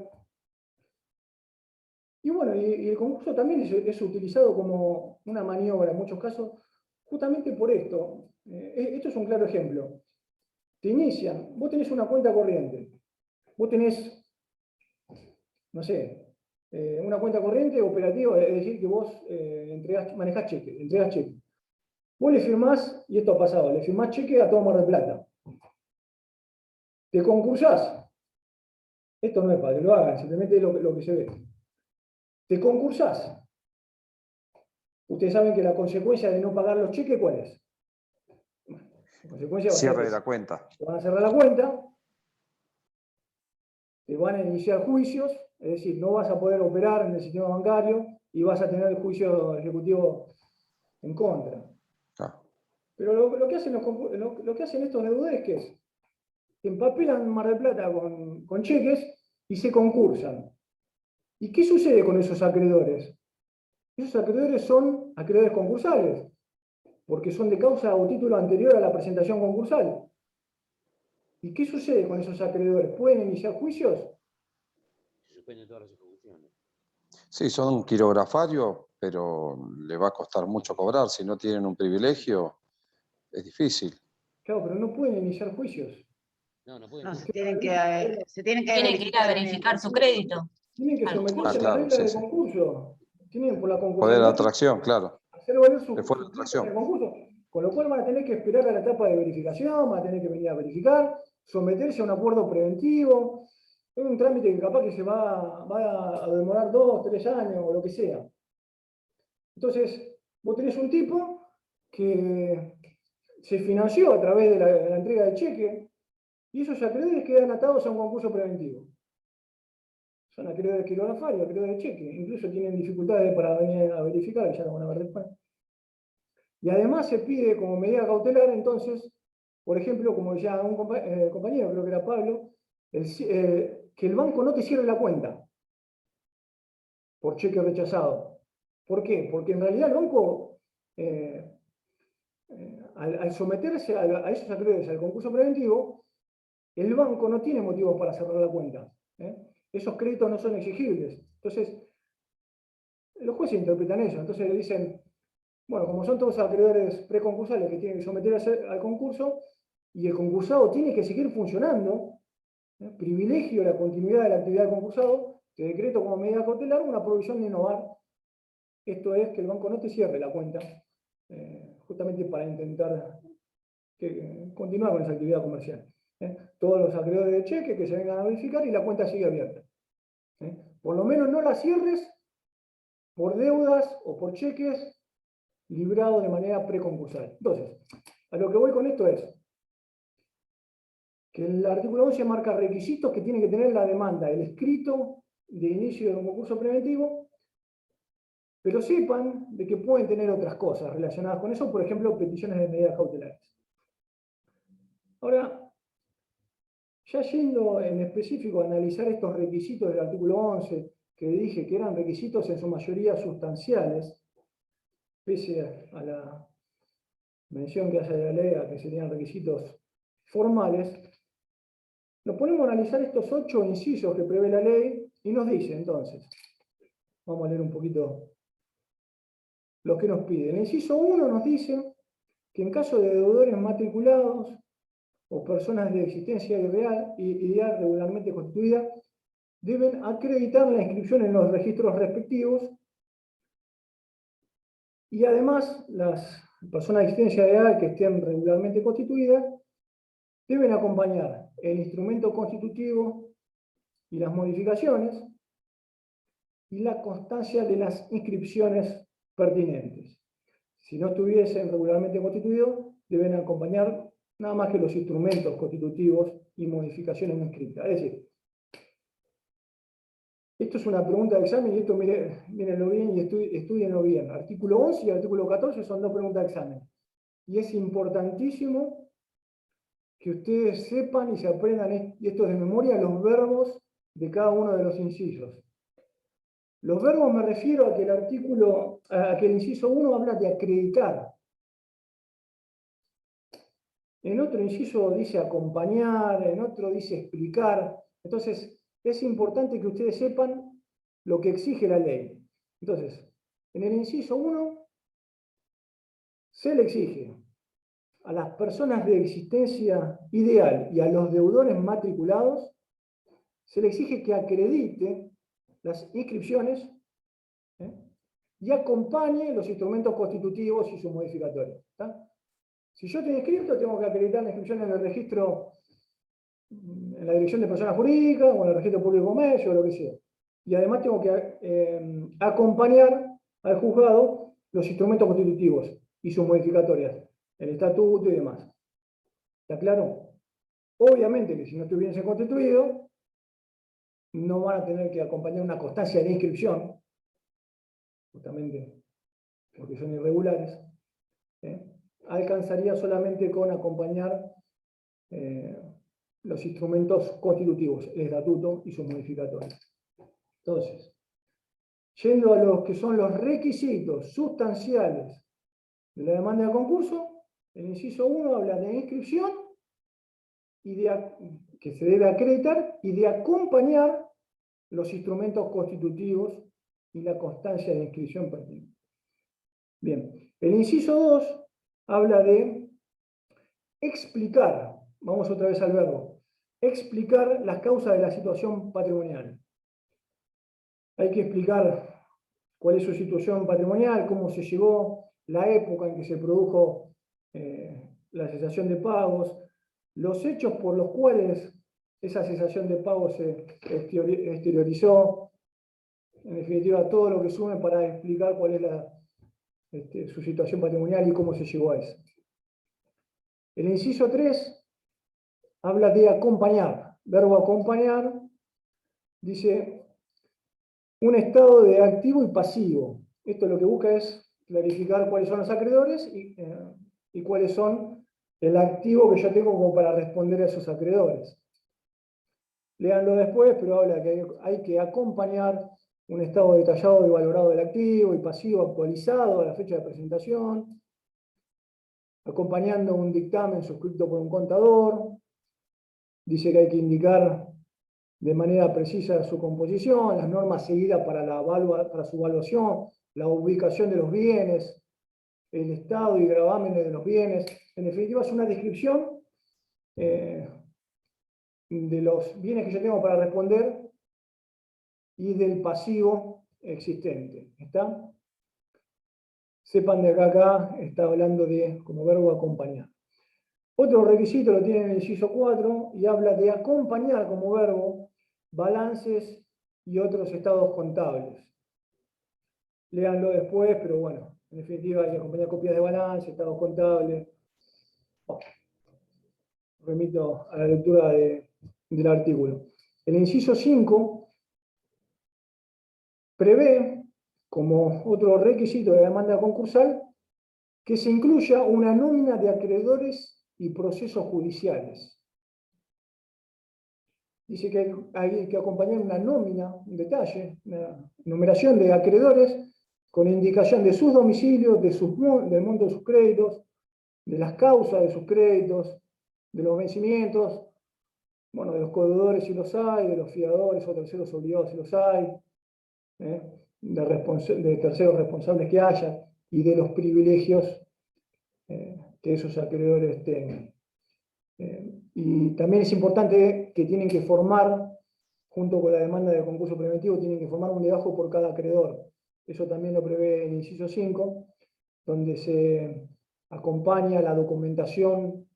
Y bueno, y el concurso también es utilizado como una maniobra en muchos casos, justamente por esto. Esto es un claro ejemplo. Te inician, vos tenés una cuenta corriente, vos tenés, no sé, una cuenta corriente operativa, es decir, que vos manejás cheque, entregás cheque. Vos le firmás, y esto ha pasado, le firmás cheque a todo Mar del Plata. Te concursás. Esto no es para que lo hagan, simplemente es lo que se ve. Te concursás. Ustedes saben que la consecuencia de no pagar los cheques, ¿cuál es? La consecuencia va a ser Cierre de esa. la cuenta. Te van a cerrar la cuenta, te van a iniciar juicios, es decir, no vas a poder operar en el sistema bancario y vas a tener el juicio ejecutivo en contra. Ah. Pero lo que hacen estos deudores, ¿qué es? Empapelan Mar del Plata con cheques y se concursan. ¿Y qué sucede con esos acreedores? Esos acreedores son acreedores concursales. porque son de causa o título anterior a la presentación concursal. ¿Y qué sucede con esos acreedores? ¿Pueden iniciar juicios? Se suspenden todas las ejecuciones. Sí, son quirografarios, pero le va a costar mucho cobrar. Si no tienen un privilegio, es difícil. Claro, pero no pueden iniciar juicios. No pueden. No, se tienen que Tiene que ir a verificar su crédito. Tienen que someterse a las claro, reglas sí, del sí. concurso. Tienen por la Poder de concursalidad atracción, claro. hacer valer sus Le fue la sus atracción. derechos en el concurso. Con lo cual van a tener que esperar a la etapa de verificación, van a tener que venir a verificar, someterse a un acuerdo preventivo. Es un trámite que capaz que se va a demorar 2, 3 años o lo que sea. Entonces, vos tenés un tipo que se financió a través de la entrega de cheque y esos acreedores quedan atados a un concurso preventivo. Son acreedores quirografarios, acreedores de cheque. Incluso tienen dificultades para venir a verificar, que ya lo van a ver después. Y además se pide como medida cautelar, entonces, por ejemplo, como decía un compañero, creo que era Pablo, que el banco no te cierre la cuenta por cheque rechazado. ¿Por qué? Porque en realidad el banco, al someterse a esos acreedores al concurso preventivo, el banco no tiene motivos para cerrar la cuenta. Esos créditos no son exigibles. Entonces, los jueces interpretan eso. Entonces le dicen, bueno, como son todos acreedores preconcursales que tienen que someterse al concurso, y el concursado tiene que seguir funcionando, privilegio la continuidad de la actividad del concursado, te decreto como medida cautelar una provisión de innovar. Esto es que el banco no te cierre la cuenta, justamente para intentar continuar con esa actividad comercial. Todos los acreedores de cheque que se vengan a verificar y la cuenta sigue abierta. Por lo menos no la cierres por deudas o por cheques librado de manera preconcursal. Entonces, a lo que voy con esto es que el artículo 11 marca requisitos que tiene que tener la demanda, el escrito de inicio de un concurso preventivo, pero sepan de que pueden tener otras cosas relacionadas con eso, por ejemplo, peticiones de medidas cautelares. Ahora, ya yendo en específico a analizar estos requisitos del artículo 11, que dije que eran requisitos en su mayoría sustanciales, pese a la mención que hace de la ley a que serían requisitos formales, nos ponemos a analizar estos 8 incisos que prevé la ley y nos dice entonces, vamos a leer un poquito lo que nos pide. El inciso 1 nos dice que en caso de deudores matriculados o personas de existencia ideal regularmente constituida, deben acreditar la inscripción en los registros respectivos y además las personas de existencia ideal que estén regularmente constituidas deben acompañar el instrumento constitutivo y las modificaciones y la constancia de las inscripciones pertinentes. Si no estuviesen regularmente constituidos, deben acompañar nada más que los instrumentos constitutivos y modificaciones no escritas. Es decir, esto es una pregunta de examen y esto mírenlo bien y estudienlo bien. Artículo 11 y artículo 14 son 2 preguntas de examen. Y es importantísimo que ustedes sepan y se aprendan, y esto de memoria, los verbos de cada uno de los incisos. Los verbos me refiero a que el inciso 1 habla de acreditar. En otro inciso dice acompañar, en otro dice explicar. Entonces, es importante que ustedes sepan lo que exige la ley. Entonces, en el inciso 1 se le exige a las personas de existencia ideal y a los deudores matriculados, se le exige que acredite las inscripciones y acompañe los instrumentos constitutivos y sus modificatorios. ¿Está? Si yo estoy inscrito, tengo que acreditar la inscripción en el registro, en la dirección de personas jurídicas o en el registro público de comercio o lo que sea. Y además tengo que acompañar al juzgado los instrumentos constitutivos y sus modificatorias, el estatuto y demás. ¿Está claro? Obviamente que si no estuviesen constituidos, no van a tener que acompañar una constancia de inscripción, justamente porque son irregulares. Alcanzaría solamente con acompañar los instrumentos constitutivos, el estatuto y sus modificatorios. Entonces, yendo a los que son los requisitos sustanciales de la demanda de concurso, el inciso 1 habla de inscripción y que se debe acreditar y de acompañar los instrumentos constitutivos y la constancia de inscripción pertinente. Bien, el inciso 2 habla de explicar, vamos otra vez al verbo, explicar las causas de la situación patrimonial. Hay que explicar cuál es su situación patrimonial, cómo se llegó, la época en que se produjo la cesación de pagos, los hechos por los cuales esa cesación de pagos se exteriorizó, en definitiva todo lo que sume para explicar cuál es su situación patrimonial y cómo se llegó a eso. El inciso 3 habla de acompañar, verbo acompañar, dice un estado de activo y pasivo. Esto lo que busca es clarificar cuáles son los acreedores y cuáles son el activo que yo tengo como para responder a esos acreedores. Léanlo después, pero habla que hay que acompañar un estado detallado y valorado del activo y pasivo actualizado a la fecha de presentación, acompañando un dictamen suscrito por un contador. Dice que hay que indicar de manera precisa su composición, las normas seguidas para su evaluación, la ubicación de los bienes, el estado y gravámenes de los bienes. En definitiva, es una descripción de los bienes que yo tengo para responder y del pasivo existente. ¿Está? Sepan de acá está hablando de como verbo acompañar. Otro requisito lo tiene en el inciso 4 y habla de acompañar como verbo balances y otros estados contables. Léanlo después, pero bueno, en definitiva hay que acompañar copias de balance, estados contables. Bueno, remito a la lectura del artículo. El inciso 5 prevé, como otro requisito de la demanda concursal, que se incluya una nómina de acreedores y procesos judiciales. Dice que hay que acompañar una nómina, un detalle, una numeración de acreedores con indicación de sus domicilios, del monto de sus créditos, de las causas de sus créditos, de los vencimientos, bueno, de los codeudores si los hay, de los fiadores o terceros obligados si los hay, de terceros responsables que haya, y de los privilegios que esos acreedores tengan. Y también es importante que tienen que formar, junto con la demanda de concurso preventivo, tienen que formar un legajo por cada acreedor. Eso también lo prevé el inciso 5, donde se acompaña la documentación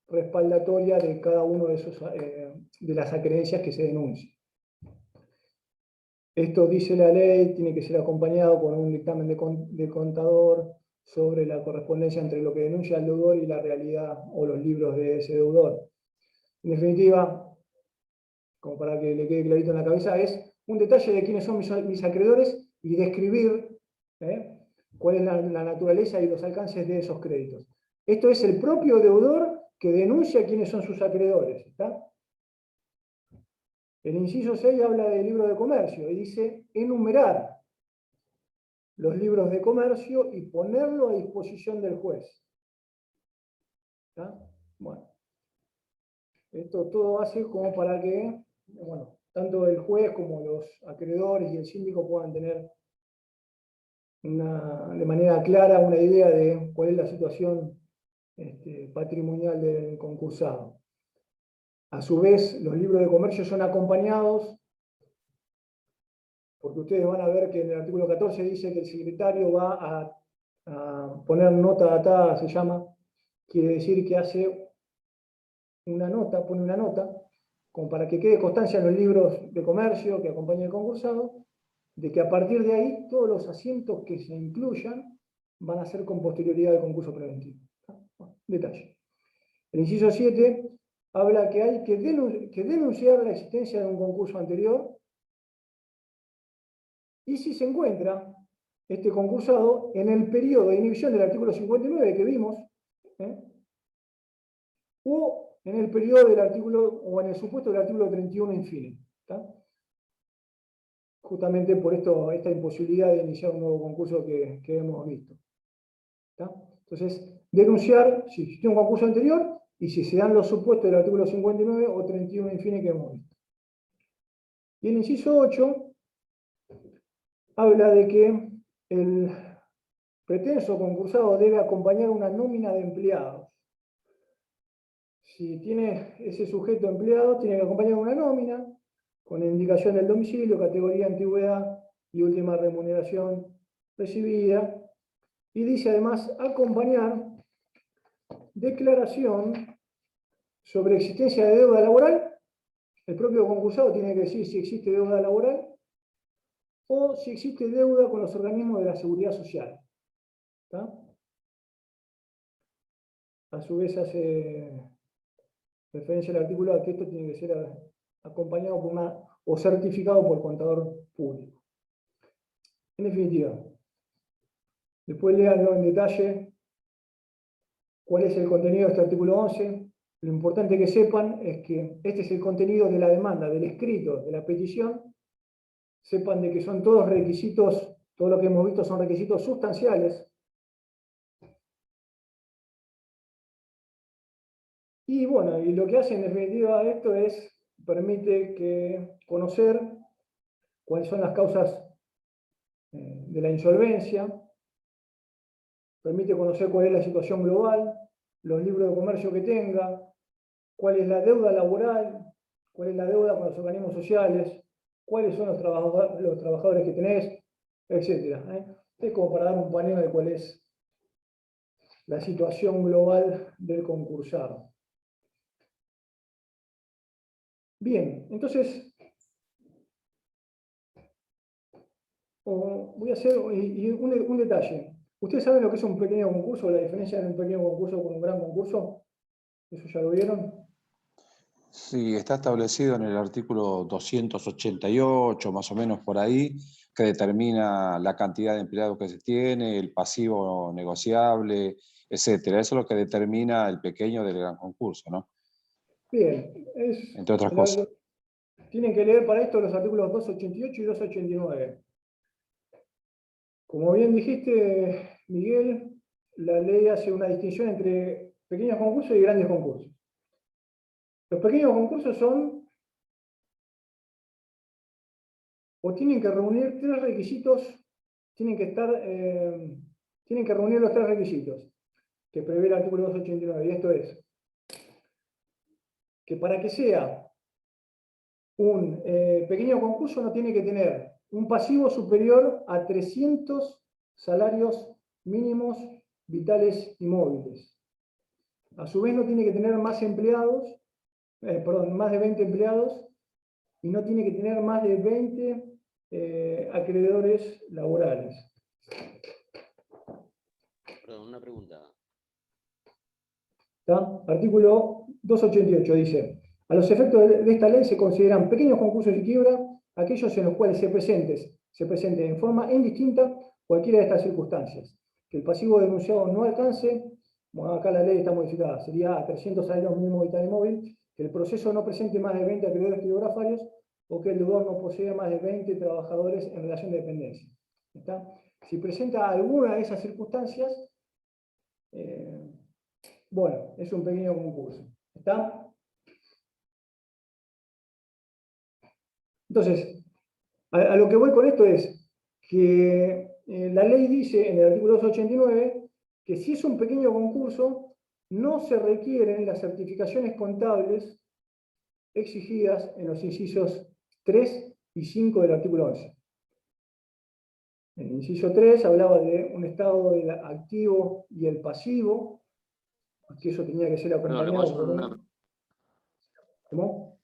respaldatoria de cada uno de las acreencias que se denuncien. Esto dice la ley, tiene que ser acompañado con un dictamen de contador sobre la correspondencia entre lo que denuncia el deudor y la realidad o los libros de ese deudor. En definitiva, como para que le quede clarito en la cabeza, es un detalle de quiénes son mis acreedores y describir cuál es la naturaleza y los alcances de esos créditos. Esto es el propio deudor que denuncia quiénes son sus acreedores. ¿Está? El inciso 6 habla del libro de comercio y dice enumerar los libros de comercio y ponerlo a disposición del juez. ¿Está? Bueno, esto todo hace como para que, bueno, tanto el juez como los acreedores y el síndico puedan tener de manera clara una idea de cuál es la situación patrimonial del concursado. A su vez, los libros de comercio son acompañados, porque ustedes van a ver que en el artículo 14 dice que el secretario va a poner nota datada, se llama, quiere decir que hace una nota, pone una nota, como para que quede constancia en los libros de comercio que acompañan el concursado, de que a partir de ahí todos los asientos que se incluyan van a ser con posterioridad del concurso preventivo. Bueno, detalle. El inciso 7 habla que hay que denunciar la existencia de un concurso anterior y si se encuentra este concursado en el periodo de inhibición del artículo 59 que vimos, o en el periodo del artículo, o en el supuesto del artículo 31 in fine. ¿Está? Justamente por esta imposibilidad de iniciar un nuevo concurso que hemos visto. ¿Está? Entonces, denunciar si existió un concurso anterior y si se dan los supuestos del artículo 59 o 31 in fine que hemos visto. Y el inciso 8 habla de que el pretenso concursado debe acompañar una nómina de empleados. Si tiene ese sujeto empleado, tiene que acompañar una nómina con indicación del domicilio, categoría, antigüedad y última remuneración recibida. Y dice además acompañar declaración sobre existencia de deuda laboral. El propio concursado tiene que decir si existe deuda laboral o si existe deuda con los organismos de la seguridad social. ¿Está? A su vez hace referencia al artículo a que esto tiene que ser acompañado por o certificado por contador público. En definitiva, después léanlo en detalle cuál es el contenido de este artículo 11. Lo importante que sepan es que este es el contenido de la demanda, del escrito, de la petición. Sepan de que son todos requisitos, todo lo que hemos visto son requisitos sustanciales. Y bueno, y lo que hace en definitiva esto es, permite conocer cuáles son las causas de la insolvencia, permite conocer cuál es la situación global, los libros de comercio que tenga, cuál es la deuda laboral, cuál es la deuda con los organismos sociales, cuáles son los trabajadores que tenés, etc. Es como para dar un paneo de cuál es la situación global del concursado. Bien, entonces, voy a hacer un detalle. ¿Ustedes saben lo que es un pequeño concurso, la diferencia entre un pequeño concurso con un gran concurso? ¿Eso ya lo vieron? Sí, está establecido en el artículo 288, más o menos por ahí, que determina la cantidad de empleados que se tiene, el pasivo negociable, etcétera. Eso es lo que determina el pequeño del gran concurso, ¿no? Bien, Entre otras cosas. Tienen que leer para esto los artículos 288 y 289. Como bien dijiste, Miguel, la ley hace una distinción entre pequeños concursos y grandes concursos. Los pequeños concursos son, o tienen que reunir tres requisitos, tienen que reunir los tres requisitos que prevé el artículo 289, y esto es, que para que sea un pequeño concurso no tiene que tener un pasivo superior a 300 salarios mínimos vitales y móviles. A su vez no tiene que tener más empleados, más de 20 empleados, y no tiene que tener más de 20 acreedores laborales. Perdón, una pregunta. ¿Está? Artículo 288 dice: a los efectos de esta ley se consideran pequeños concursos de quiebra aquellos en los cuales se presente en forma indistinta cualquiera de estas circunstancias. Que el pasivo denunciado no alcance, bueno, acá la ley está modificada, sería a 300 salarios mínimos vitales y móvil, que el proceso no presente más de 20 acreedores quiebra-falios, o que el deudor no posea más de 20 trabajadores en relación de dependencia. ¿Está? Si presenta alguna de esas circunstancias, bueno, es un pequeño concurso. ¿Está? Entonces, a lo que voy con esto es que la ley dice en el artículo 289 que si es un pequeño concurso, no se requieren las certificaciones contables exigidas en los incisos 3 y 5 del artículo 11. En el inciso 3 hablaba de un estado del activo y el pasivo, que eso tenía que ser acompañado por un... ¿Cómo?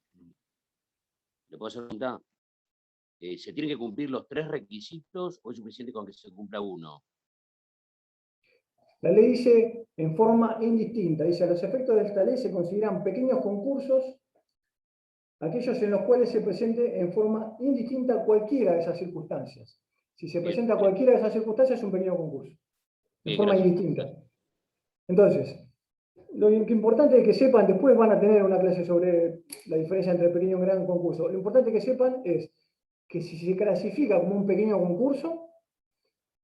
¿Le puedo hacer una pregunta? ¿Se tienen que cumplir los tres requisitos o es suficiente con que se cumpla uno? La ley dice en forma indistinta, dice: a los efectos de esta ley se consideran pequeños concursos aquellos en los cuales se presente en forma indistinta cualquiera de esas circunstancias. Si se presenta cualquiera de esas circunstancias, es un pequeño concurso, en forma indistinta. Entonces, lo importante es que sepan, después van a tener una clase sobre la diferencia entre pequeño y gran concurso. Lo importante que sepan es que si se clasifica como un pequeño concurso,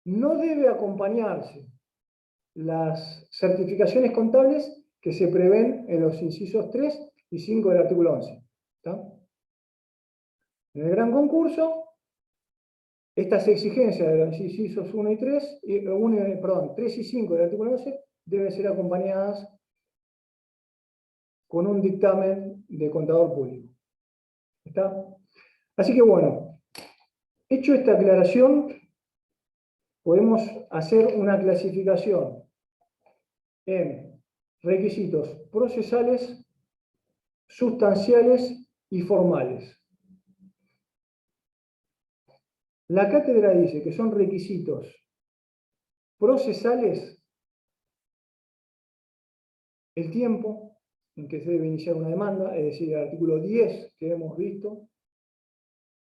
no debe acompañarse las certificaciones contables que se prevén en los incisos 3 y 5 del artículo 11. ¿Está? En el gran concurso, estas exigencias de los incisos 1 y 3, 3 y 5 del artículo 11 deben ser acompañadas con un dictamen de contador público. ¿Está? Así que bueno, hecho esta aclaración, podemos hacer una clasificación en requisitos procesales, sustanciales y formales. La cátedra dice que son requisitos procesales el tiempo en que se debe iniciar una demanda, es decir, el artículo 10 que hemos visto,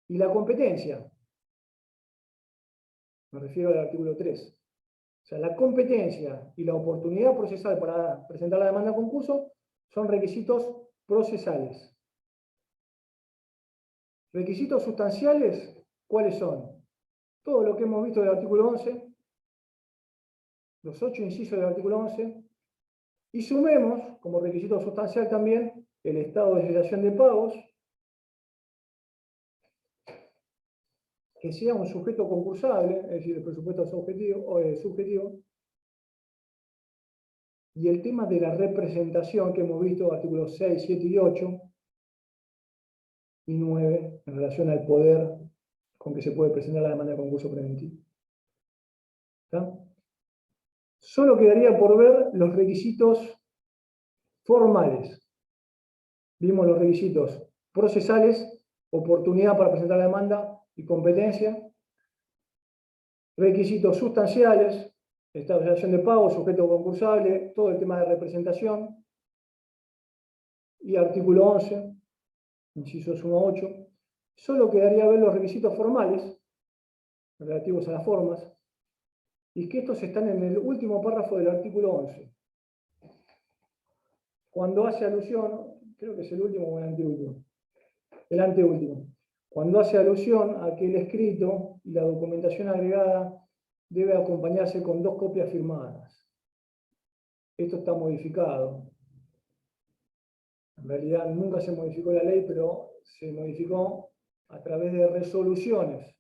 y la competencia, me refiero al artículo 3. O sea, la competencia y la oportunidad procesal para presentar la demanda a concurso son requisitos procesales. Requisitos sustanciales, ¿cuáles son? Todo lo que hemos visto del artículo 11, los 8 incisos del artículo 11, y sumemos como requisito sustancial también el estado de legislación de pagos, que sea un sujeto concursable, es decir, el presupuesto subjetivo, y el tema de la representación que hemos visto, artículos 6, 7 y 8, y 9, en relación al poder con que se puede presentar la demanda de concurso preventivo. ¿Está? Solo quedaría por ver los requisitos formales. Vimos los requisitos procesales, oportunidad para presentar la demanda y competencia. Requisitos sustanciales, establecición de pago, sujeto concursable, todo el tema de representación. Y artículo 11, incisos 1 a 8. Solo quedaría ver los requisitos formales, relativos a las formas, y que estos están en el último párrafo del artículo 11. Cuando hace alusión, creo que es el último o el anteúltimo, el anteúltimo, cuando hace alusión a que el escrito y la documentación agregada debe acompañarse con 2 copias firmadas. Esto está modificado. En realidad nunca se modificó la ley, pero se modificó a través de resoluciones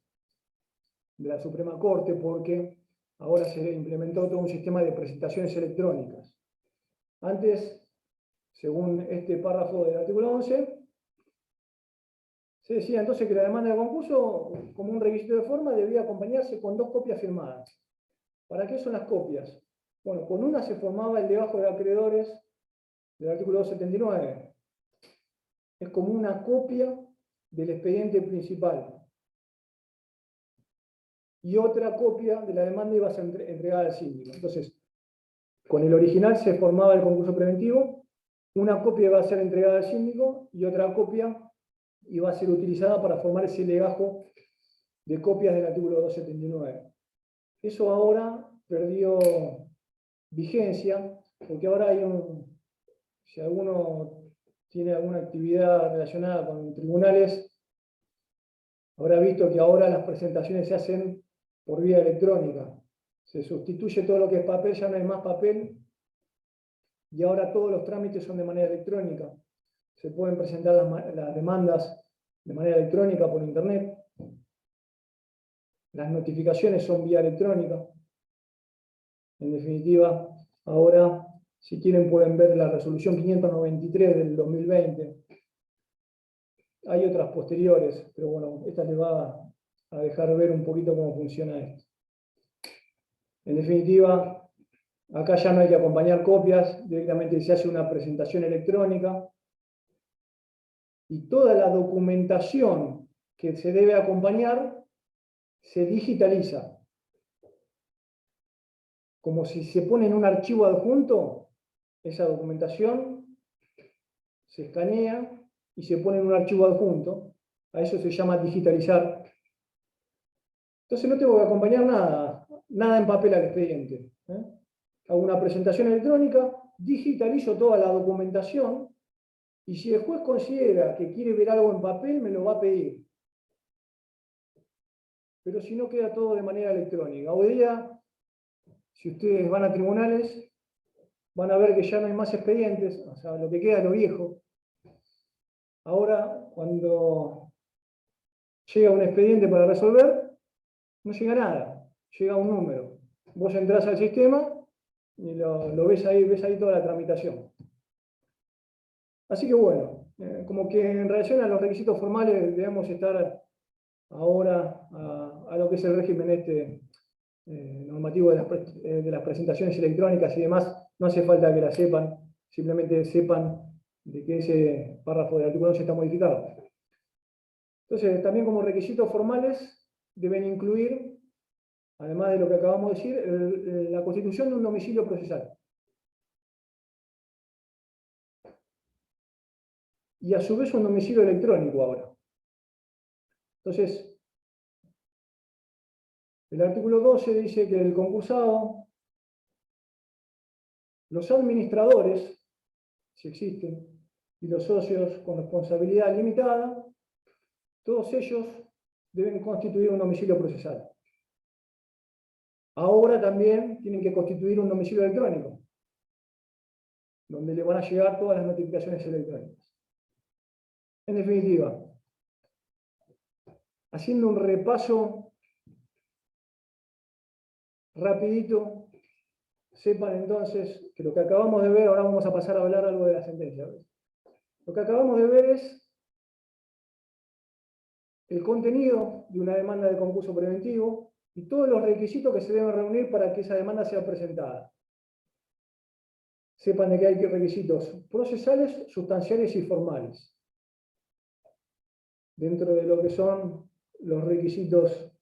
de la Suprema Corte, porque ahora se implementó todo un sistema de presentaciones electrónicas. Antes, según este párrafo del artículo 11, se decía entonces que la demanda de concurso, como un requisito de forma, debía acompañarse con 2 copias firmadas. ¿Para qué son las copias? Bueno, con una se formaba el debajo de acreedores del artículo 279. Es como una copia del expediente principal. Y otra copia de la demanda iba a ser entregada al síndico. Entonces, con el original se formaba el concurso preventivo, una copia iba a ser entregada al síndico y otra copia iba a ser utilizada para formar ese legajo de copias del artículo 279. Eso ahora perdió vigencia, porque ahora hay si alguno tiene alguna actividad relacionada con tribunales, habrá visto que ahora las presentaciones se hacen por vía electrónica. Se sustituye todo lo que es papel, ya no hay más papel, y ahora todos los trámites son de manera electrónica. Se pueden presentar las demandas de manera electrónica por internet. Las notificaciones son vía electrónica. En definitiva, ahora, si quieren, pueden ver la resolución 593 del 2020. Hay otras posteriores, pero bueno, esta les va a dejar ver un poquito cómo funciona esto. En definitiva, acá ya no hay que acompañar copias, directamente se hace una presentación electrónica. Y toda la documentación que se debe acompañar se digitaliza. Como si se pone en un archivo adjunto, esa documentación se escanea y se pone en un archivo adjunto. A eso se llama digitalizar. Entonces no tengo que acompañar nada en papel al expediente. Hago una presentación electrónica, digitalizo toda la documentación, y si el juez considera que quiere ver algo en papel, me lo va a pedir. Pero si no, queda todo de manera electrónica. Hoy día, si ustedes van a tribunales, van a ver que ya no hay más expedientes, o sea, lo que queda es lo viejo. Ahora, cuando llega un expediente para resolver, no llega nada, llega un número. Vos entrás al sistema y lo ves ahí toda la tramitación. Así que bueno, como que en relación a los requisitos formales debemos estar ahora a lo que es el régimen normativo de las presentaciones electrónicas y demás. No hace falta que la sepan, simplemente sepan de que ese párrafo del artículo 11 está modificado. Entonces, también como requisitos formales deben incluir, además de lo que acabamos de decir, la constitución de un domicilio procesal. Y a su vez un domicilio electrónico ahora. Entonces, el artículo 12 dice que el concursado, los administradores, si existen, y los socios con responsabilidad limitada, todos ellos deben constituir un domicilio procesal. Ahora también tienen que constituir un domicilio electrónico, donde le van a llegar todas las notificaciones electrónicas. En definitiva, haciendo un repaso rapidito, sepan entonces que lo que acabamos de ver, ahora vamos a pasar a hablar algo de la sentencia. Lo que acabamos de ver es el contenido de una demanda de concurso preventivo y todos los requisitos que se deben reunir para que esa demanda sea presentada. Sepan de que hay requisitos procesales, sustanciales y formales. Dentro de lo que son los requisitos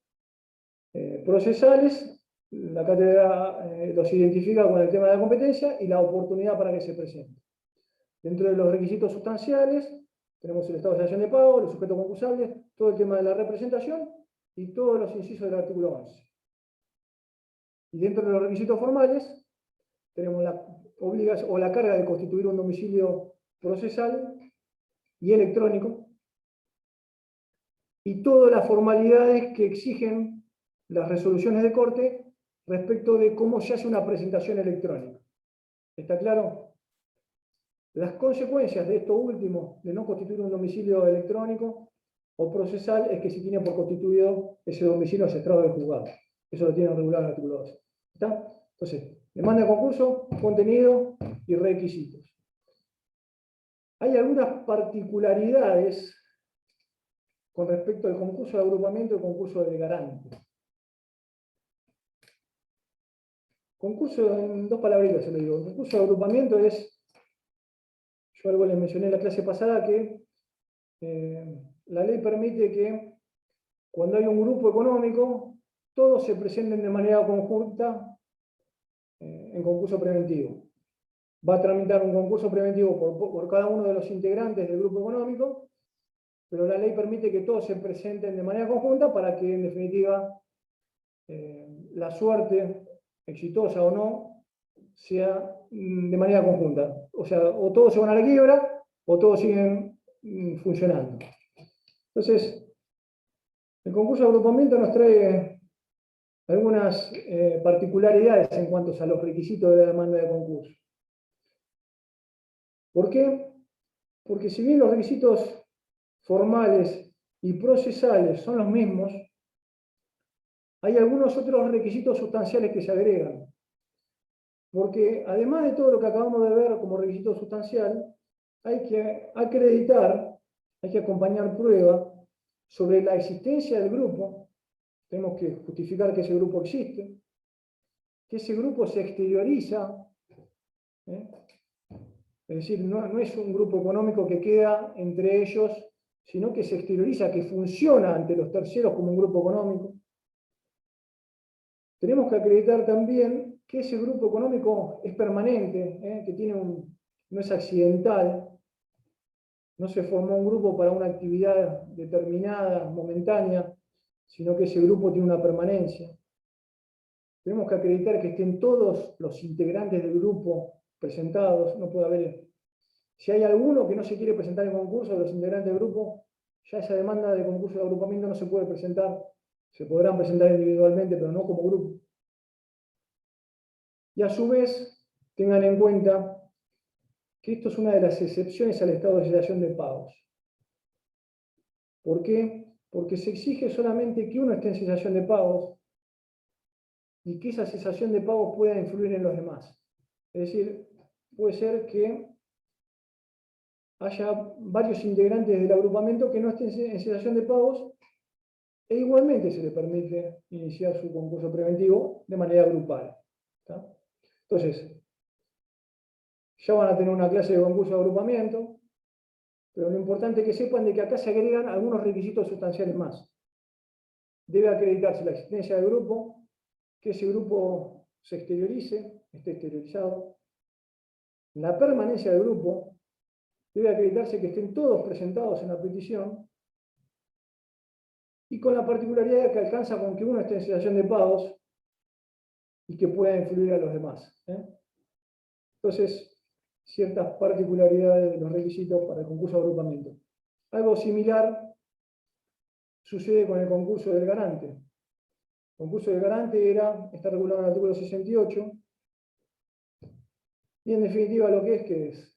procesales, la cátedra los identifica con el tema de la competencia y la oportunidad para que se presente. Dentro de los requisitos sustanciales, tenemos el estado de situación de pago, los sujetos concursables, todo el tema de la representación y todos los incisos del artículo 11. Y dentro de los requisitos formales, tenemos la obligación o la carga de constituir un domicilio procesal y electrónico y todas las formalidades que exigen las resoluciones de corte respecto de cómo se hace una presentación electrónica. ¿Está claro? Las consecuencias de esto último, de no constituir un domicilio electrónico o procesal, es que si tiene por constituido ese domicilio es estrado del juzgado. Eso lo tiene regulado en el artículo 12. ¿Está? Entonces, demanda de concurso, contenido y requisitos. Hay algunas particularidades con respecto al concurso de agrupamiento y el concurso de garante. Concurso, en dos palabritas se lo digo. El concurso de agrupamiento es, yo algo les mencioné en la clase pasada, que la ley permite que cuando hay un grupo económico, todos se presenten de manera conjunta en concurso preventivo. Va a tramitar un concurso preventivo por cada uno de los integrantes del grupo económico, pero la ley permite que todos se presenten de manera conjunta para que, en definitiva, la suerte, exitosa o no, sea de manera conjunta. O sea, o todos se van a la quiebra, o todos siguen funcionando. Entonces, el concurso de agrupamiento nos trae algunas particularidades en cuanto a los requisitos de la demanda de concurso. ¿Por qué? Porque si bien los requisitos formales y procesales son los mismos, hay algunos otros requisitos sustanciales que se agregan. Porque además de todo lo que acabamos de ver como requisito sustancial, hay que acreditar, hay que acompañar prueba sobre la existencia del grupo. Tenemos que justificar que ese grupo existe, que ese grupo se exterioriza, es decir, no es un grupo económico que queda entre ellos, sino que se exterioriza, que funciona ante los terceros como un grupo económico. Tenemos que acreditar también que ese grupo económico es permanente, que no es accidental, no se formó un grupo para una actividad determinada, momentánea, sino que ese grupo tiene una permanencia. Tenemos que acreditar que estén todos los integrantes del grupo presentados, no puede haber. Si hay alguno que no se quiere presentar en concurso de los integrantes del grupo, ya esa demanda de concurso de agrupamiento no se puede presentar. Se podrán presentar individualmente, pero no como grupo. Y a su vez, tengan en cuenta que esto es una de las excepciones al estado de cesación de pagos. ¿Por qué? Porque se exige solamente que uno esté en cesación de pagos y que esa cesación de pagos pueda influir en los demás. Es decir, puede ser que haya varios integrantes del agrupamiento que no estén en cesación de pagos e igualmente se les permite iniciar su concurso preventivo de manera grupal. ¿Está? Entonces, ya van a tener una clase de concurso de agrupamiento, pero lo importante es que sepan de que acá se agregan algunos requisitos sustanciales más. Debe acreditarse la existencia del grupo, que ese grupo se exteriorice, esté exteriorizado. La permanencia del grupo, debe acreditarse que estén todos presentados en la petición, y con la particularidad que alcanza con que uno esté en cesación de pagos y que pueda influir a los demás. Entonces, ciertas particularidades de los requisitos para el concurso de agrupamiento. Algo similar sucede con el concurso del garante. El concurso del garante está regulado en el artículo 68, y en definitiva lo que es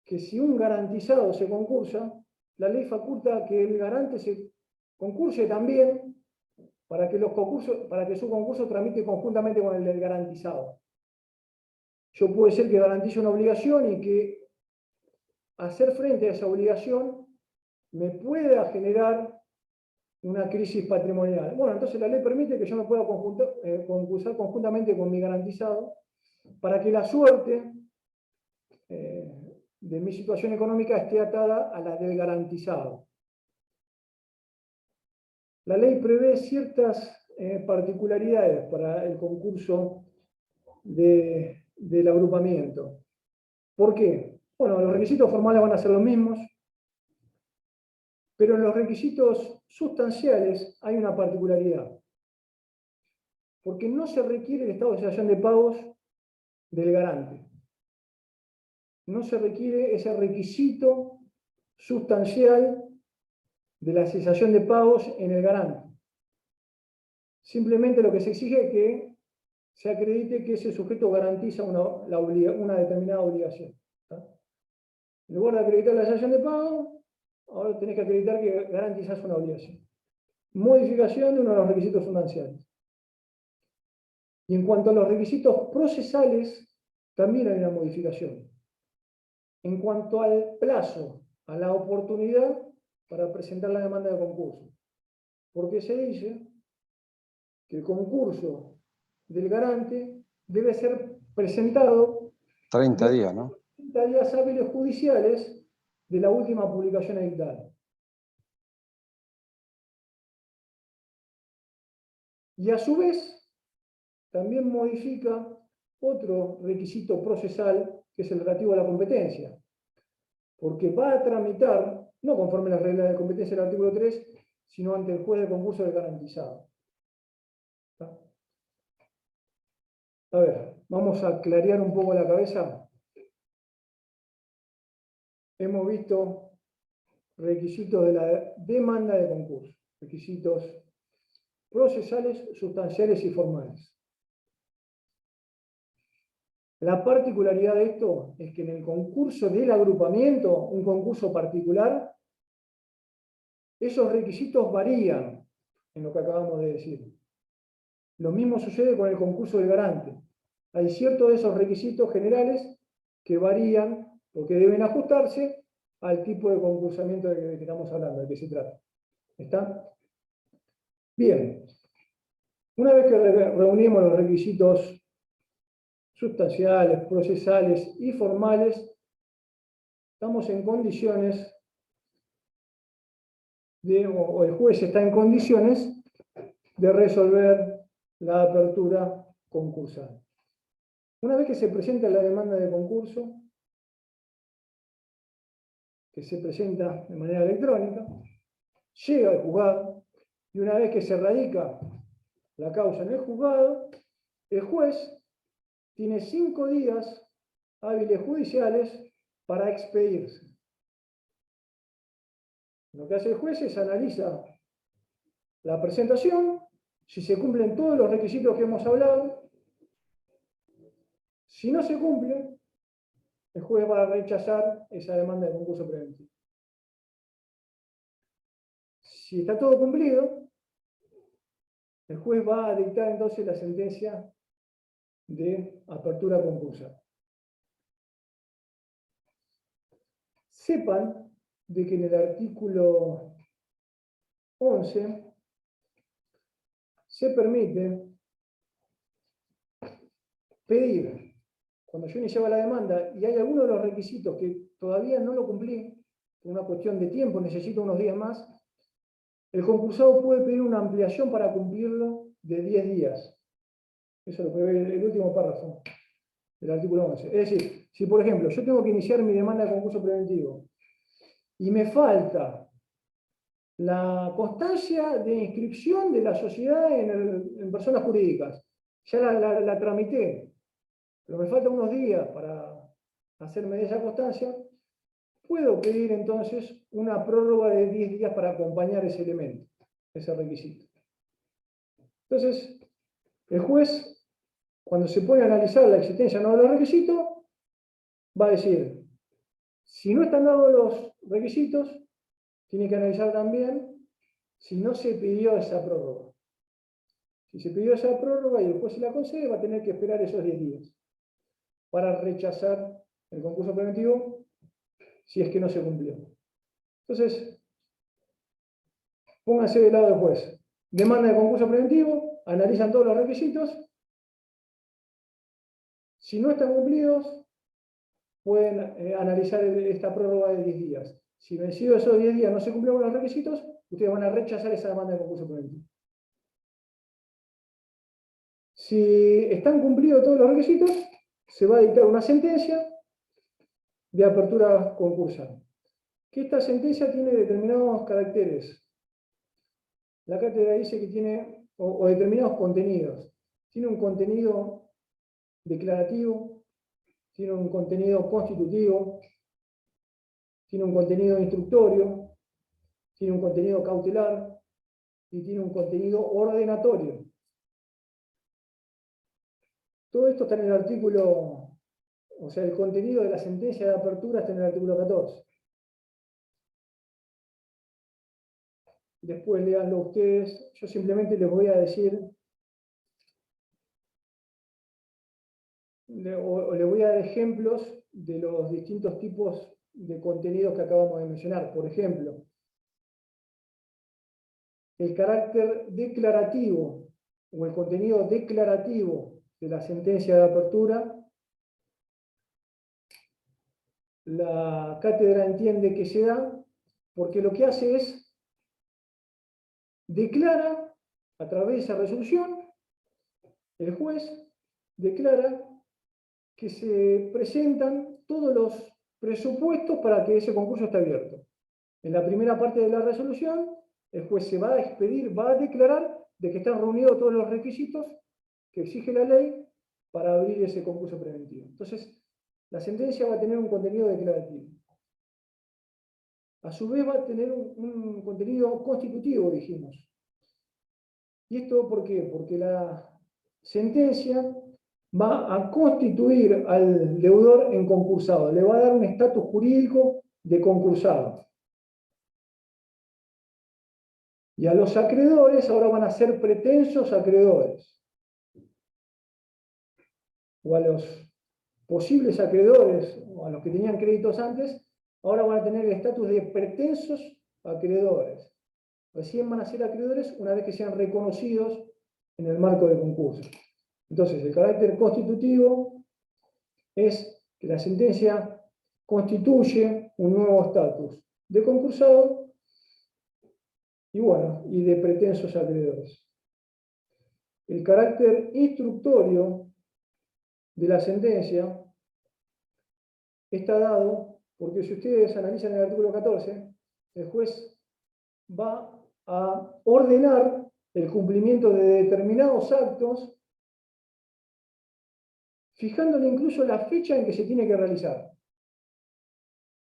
que si un garantizado se concursa, la ley faculta que el garante se concurse también para que su concurso tramite conjuntamente con el del garantizado. Yo puede ser que garantice una obligación y que hacer frente a esa obligación me pueda generar una crisis patrimonial. Bueno, entonces la ley permite que yo me pueda concursar conjuntamente con mi garantizado para que la suerte de mi situación económica esté atada a la del garantizado. La ley prevé ciertas particularidades para el concurso del agrupamiento. ¿Por qué? Bueno, los requisitos formales van a ser los mismos, pero en los requisitos sustanciales hay una particularidad. Porque no se requiere el estado de cesación de pagos del garante. No se requiere ese requisito sustancial de la cesación de pagos en el garante. Simplemente lo que se exige es que se acredite que ese sujeto garantiza una determinada obligación. ¿Está? En lugar de acreditar la cesación de pago, ahora tenés que acreditar que garantizás una obligación. Modificación de uno de los requisitos sustanciales. Y en cuanto a los requisitos procesales, también hay una modificación. En cuanto al plazo, a la oportunidad para presentar la demanda de concurso. Porque se dice que el concurso del garante debe ser presentado 30 días, ¿no? 30 días hábiles judiciales de la última publicación editada. Y a su vez, también modifica otro requisito procesal, que es el relativo a la competencia. Porque va a tramitar, no conforme las reglas de competencia del artículo 3, sino ante el juez de concurso del garantizado. ¿Está? A ver, vamos a clarear un poco la cabeza. Hemos visto requisitos de la demanda de concurso, requisitos procesales, sustanciales y formales. La particularidad de esto es que en el concurso del agrupamiento, un concurso particular, esos requisitos varían en lo que acabamos de decir. Lo mismo sucede con el concurso del garante. Hay ciertos de esos requisitos generales que varían porque deben ajustarse al tipo de concursamiento del que estamos hablando, de que se trata. ¿Está? Bien. Una vez que reunimos los requisitos sustanciales, procesales y formales, estamos en condiciones o el juez está en condiciones de resolver la apertura concursal. Una vez que se presenta la demanda de concurso, que se presenta de manera electrónica, llega al juzgado, y una vez que se radica la causa en el juzgado, el juez tiene 5 días hábiles judiciales para expedirse. Lo que hace el juez es analizar la presentación, si se cumplen todos los requisitos que hemos hablado, Si no se cumple, el juez va a rechazar esa demanda de concurso preventivo. Si está todo cumplido, el juez va a dictar entonces la sentencia de apertura concursal. Sepan de que en el artículo 11 se permite pedir, cuando yo iniciaba la demanda y hay alguno de los requisitos que todavía no lo cumplí, por una cuestión de tiempo, necesito unos días más, el concursado puede pedir una ampliación para cumplirlo de 10 días. Eso lo prevé el último párrafo del artículo 11. Es decir, si por ejemplo yo tengo que iniciar mi demanda de concurso preventivo y me falta la constancia de inscripción de la sociedad en personas jurídicas, ya la tramité, pero me faltan unos días para hacerme de esa constancia, puedo pedir entonces una prórroga de 10 días para acompañar ese elemento, ese requisito. Entonces, el juez, cuando se pone a analizar la existencia o no de los requisitos, va a decir, si no están dados los requisitos, tiene que analizar también si no se pidió esa prórroga. Si se pidió esa prórroga y el juez se la concede, va a tener que esperar esos 10 días para rechazar el concurso preventivo si es que no se cumplió. Entonces, pónganse del lado del juez. Demanda de concurso preventivo, analizan todos los requisitos. Si no están cumplidos, pueden analizar esta prórroga de 10 días. Si vencidos esos 10 días no se cumplieron los requisitos, ustedes van a rechazar esa demanda de concurso preventivo. Si están cumplidos todos los requisitos, se va a dictar una sentencia de apertura concursal. Que esta sentencia tiene determinados caracteres. La cátedra dice que tiene, o determinados contenidos. Tiene un contenido declarativo, tiene un contenido constitutivo, tiene un contenido instructorio, tiene un contenido cautelar y tiene un contenido ordenatorio. Todo esto está en el artículo, o sea, el contenido de la sentencia de apertura está en el artículo 14. Después léanlo ustedes, yo simplemente les voy a decir, o les voy a dar ejemplos de los distintos tipos de contenidos que acabamos de mencionar. Por ejemplo, el carácter declarativo o el contenido declarativo de la sentencia de apertura, la cátedra entiende que se da porque lo que hace es declara, a través de esa resolución, el juez declara que se presentan todos los presupuestos para que ese concurso esté abierto. En la primera parte de la resolución, el juez se va a expedir, va a declarar de que están reunidos todos los requisitos que exige la ley para abrir ese concurso preventivo. Entonces, la sentencia va a tener un contenido declarativo. A su vez va a tener un contenido constitutivo, dijimos. ¿Y esto por qué? Porque la sentencia va a constituir al deudor en concursado, le va a dar un estatus jurídico de concursado. Y a los acreedores ahora van a ser pretensos acreedores. O a los posibles acreedores, o a los que tenían créditos antes, ahora van a tener el estatus de pretensos acreedores. Recién van a ser acreedores una vez que sean reconocidos en el marco del concurso. Entonces, el carácter constitutivo es que la sentencia constituye un nuevo estatus de concursado y, bueno, y de pretensos acreedores. El carácter instructorio de la sentencia está dado porque si ustedes analizan el artículo 14, el juez va a ordenar el cumplimiento de determinados actos, fijándole incluso la fecha en que se tiene que realizar.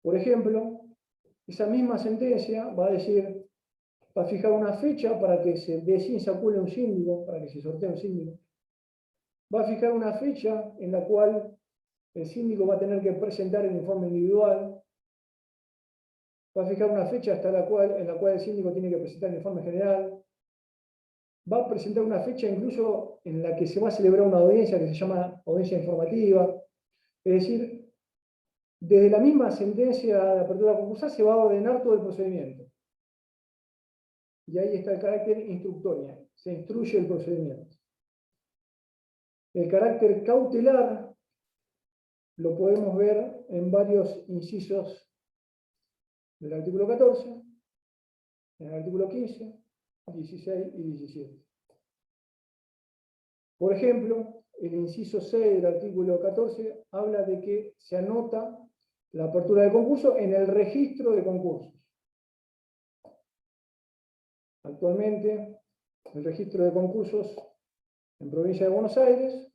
Por ejemplo, esa misma sentencia va a decir, va a fijar una fecha para que se desinsacule un síndico, para que se sortee un síndico. va a fijar una fecha en la cual el síndico va a tener que presentar el informe individual, va a fijar una fecha en la cual el síndico tiene que presentar el informe general, va a presentar una fecha incluso en la que se va a celebrar una audiencia que se llama audiencia informativa, es decir, desde la misma sentencia de apertura concursal se va a ordenar todo el procedimiento. Y ahí está el carácter instructorio, se instruye el procedimiento. El carácter cautelar lo podemos ver en varios incisos del artículo 14, en el artículo 15, 16 y 17. Por ejemplo, el inciso 6 del artículo 14 habla de que se anota la apertura de concurso en el registro de concursos. Actualmente, el registro de concursos en provincia de Buenos Aires,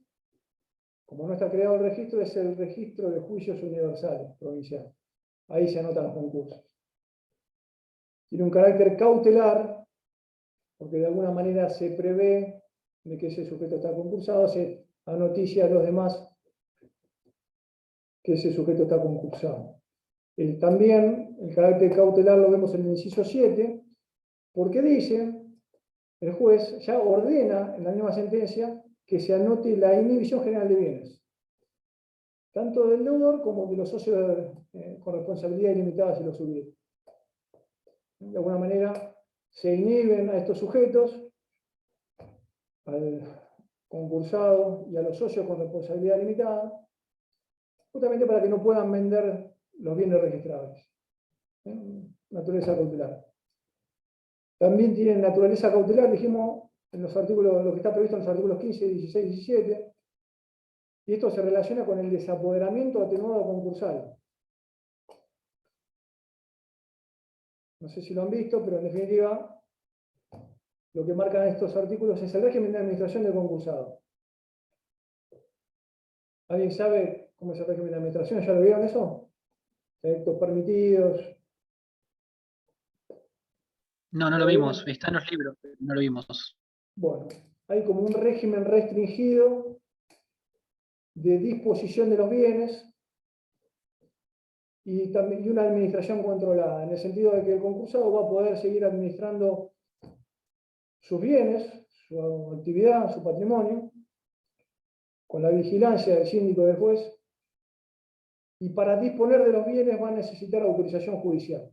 como no está creado el registro, es el registro de juicios universales provincial. Ahí se anotan los concursos. Tiene un carácter cautelar, porque de alguna manera se prevé de que ese sujeto está concursado, se anoticia a los demás que ese sujeto está concursado. También el carácter cautelar lo vemos en el inciso 7, porque dice, el juez ya ordena en la misma sentencia que se anote la inhibición general de bienes, tanto del deudor como de los socios con responsabilidad ilimitada si los hubiera. De alguna manera se inhiben a estos sujetos, al concursado y a los socios con responsabilidad limitada, justamente para que no puedan vender los bienes registrables. Naturaleza cautelar. También tienen naturaleza cautelar, dijimos, en los artículos, lo que está previsto en los artículos 15, 16 y 17, y esto se relaciona con el desapoderamiento atenuado concursal. No sé si lo han visto, pero en definitiva, lo que marcan estos artículos es el régimen de administración del concursado. ¿Alguien sabe cómo es el régimen de administración? ¿Ya lo vieron eso? Efectos permitidos. No, no lo vimos. Está en los libros, pero no lo vimos. Bueno, hay como un régimen restringido de disposición de los bienes y una administración controlada, en el sentido de que el concursado va a poder seguir administrando sus bienes, su actividad, su patrimonio, con la vigilancia del síndico del juez, y para disponer de los bienes va a necesitar autorización judicial.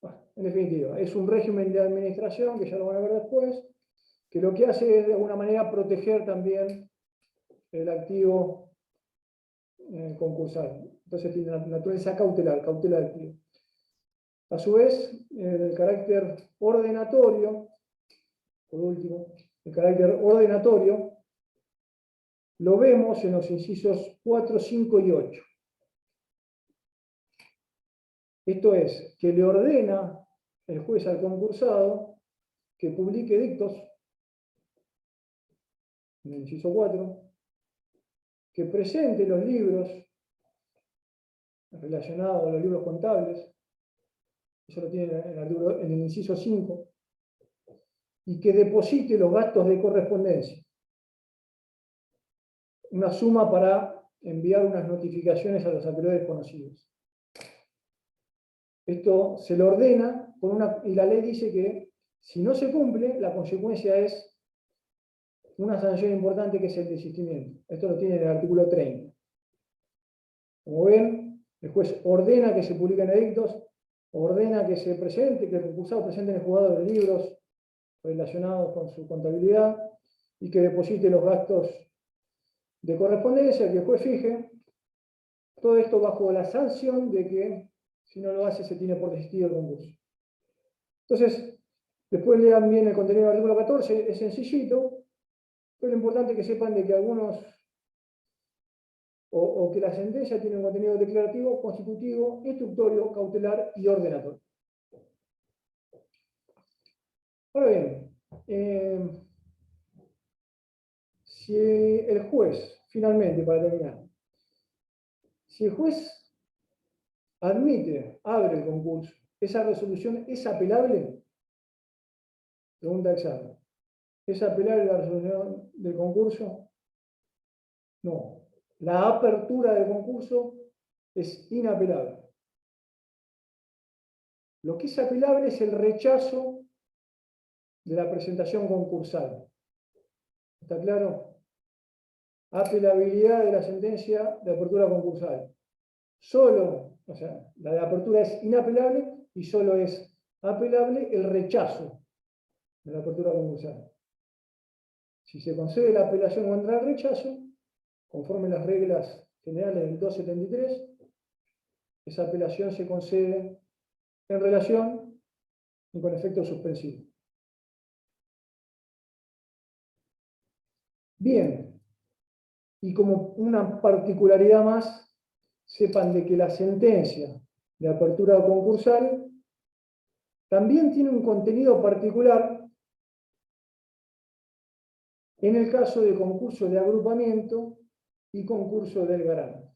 Bueno, en definitiva, es un régimen de administración, que ya lo van a ver después, que lo que hace es de alguna manera proteger también el activo concursal. Entonces tiene una naturaleza cautelar, cautela del activo. A su vez, el carácter ordenatorio, por último, el carácter ordenatorio, lo vemos en los incisos 4, 5 y 8. Esto es, que le ordena el juez al concursado que publique dictos, en el inciso 4, que presente los libros relacionados a los libros contables, eso lo tiene en el inciso 5, y que deposite los gastos de correspondencia, una suma para enviar unas notificaciones a los acreedores conocidos. Esto se lo ordena y la ley dice que si no se cumple, la consecuencia es una sanción importante, que es el desistimiento. Esto lo tiene en el artículo 30. Como ven, el juez ordena que se publiquen edictos, ordena que se presente, que el concursado presente en el juzgado de libros relacionados con su contabilidad y que deposite los gastos de correspondencia, que el juez fije. Todo esto bajo la sanción de que si no lo hace se tiene por desistido el concurso. Entonces, después lean bien el contenido del artículo 14, es sencillito, pero es importante que sepan de que algunos, o que la sentencia tiene un contenido declarativo, constitutivo, instructorio, cautelar y ordenatorio. Ahora bien, si el juez, finalmente, para terminar, si el juez admite, abre el concurso, ¿esa resolución es apelable? Pregunta examen. ¿Es apelable la resolución del concurso? No. La apertura del concurso es inapelable. Lo que es apelable es el rechazo de la presentación concursal. ¿Está claro? Apelabilidad de la sentencia de apertura concursal. Solo, o sea, la de apertura es inapelable y solo es apelable el rechazo de la apertura concursal. Si se concede la apelación contra el rechazo, conforme las reglas generales del 273, esa apelación se concede en relación y con efecto suspensivo. Bien, y como una particularidad más, sepan de que la sentencia de apertura concursal también tiene un contenido particular en el caso de concurso de agrupamiento y concurso del garante.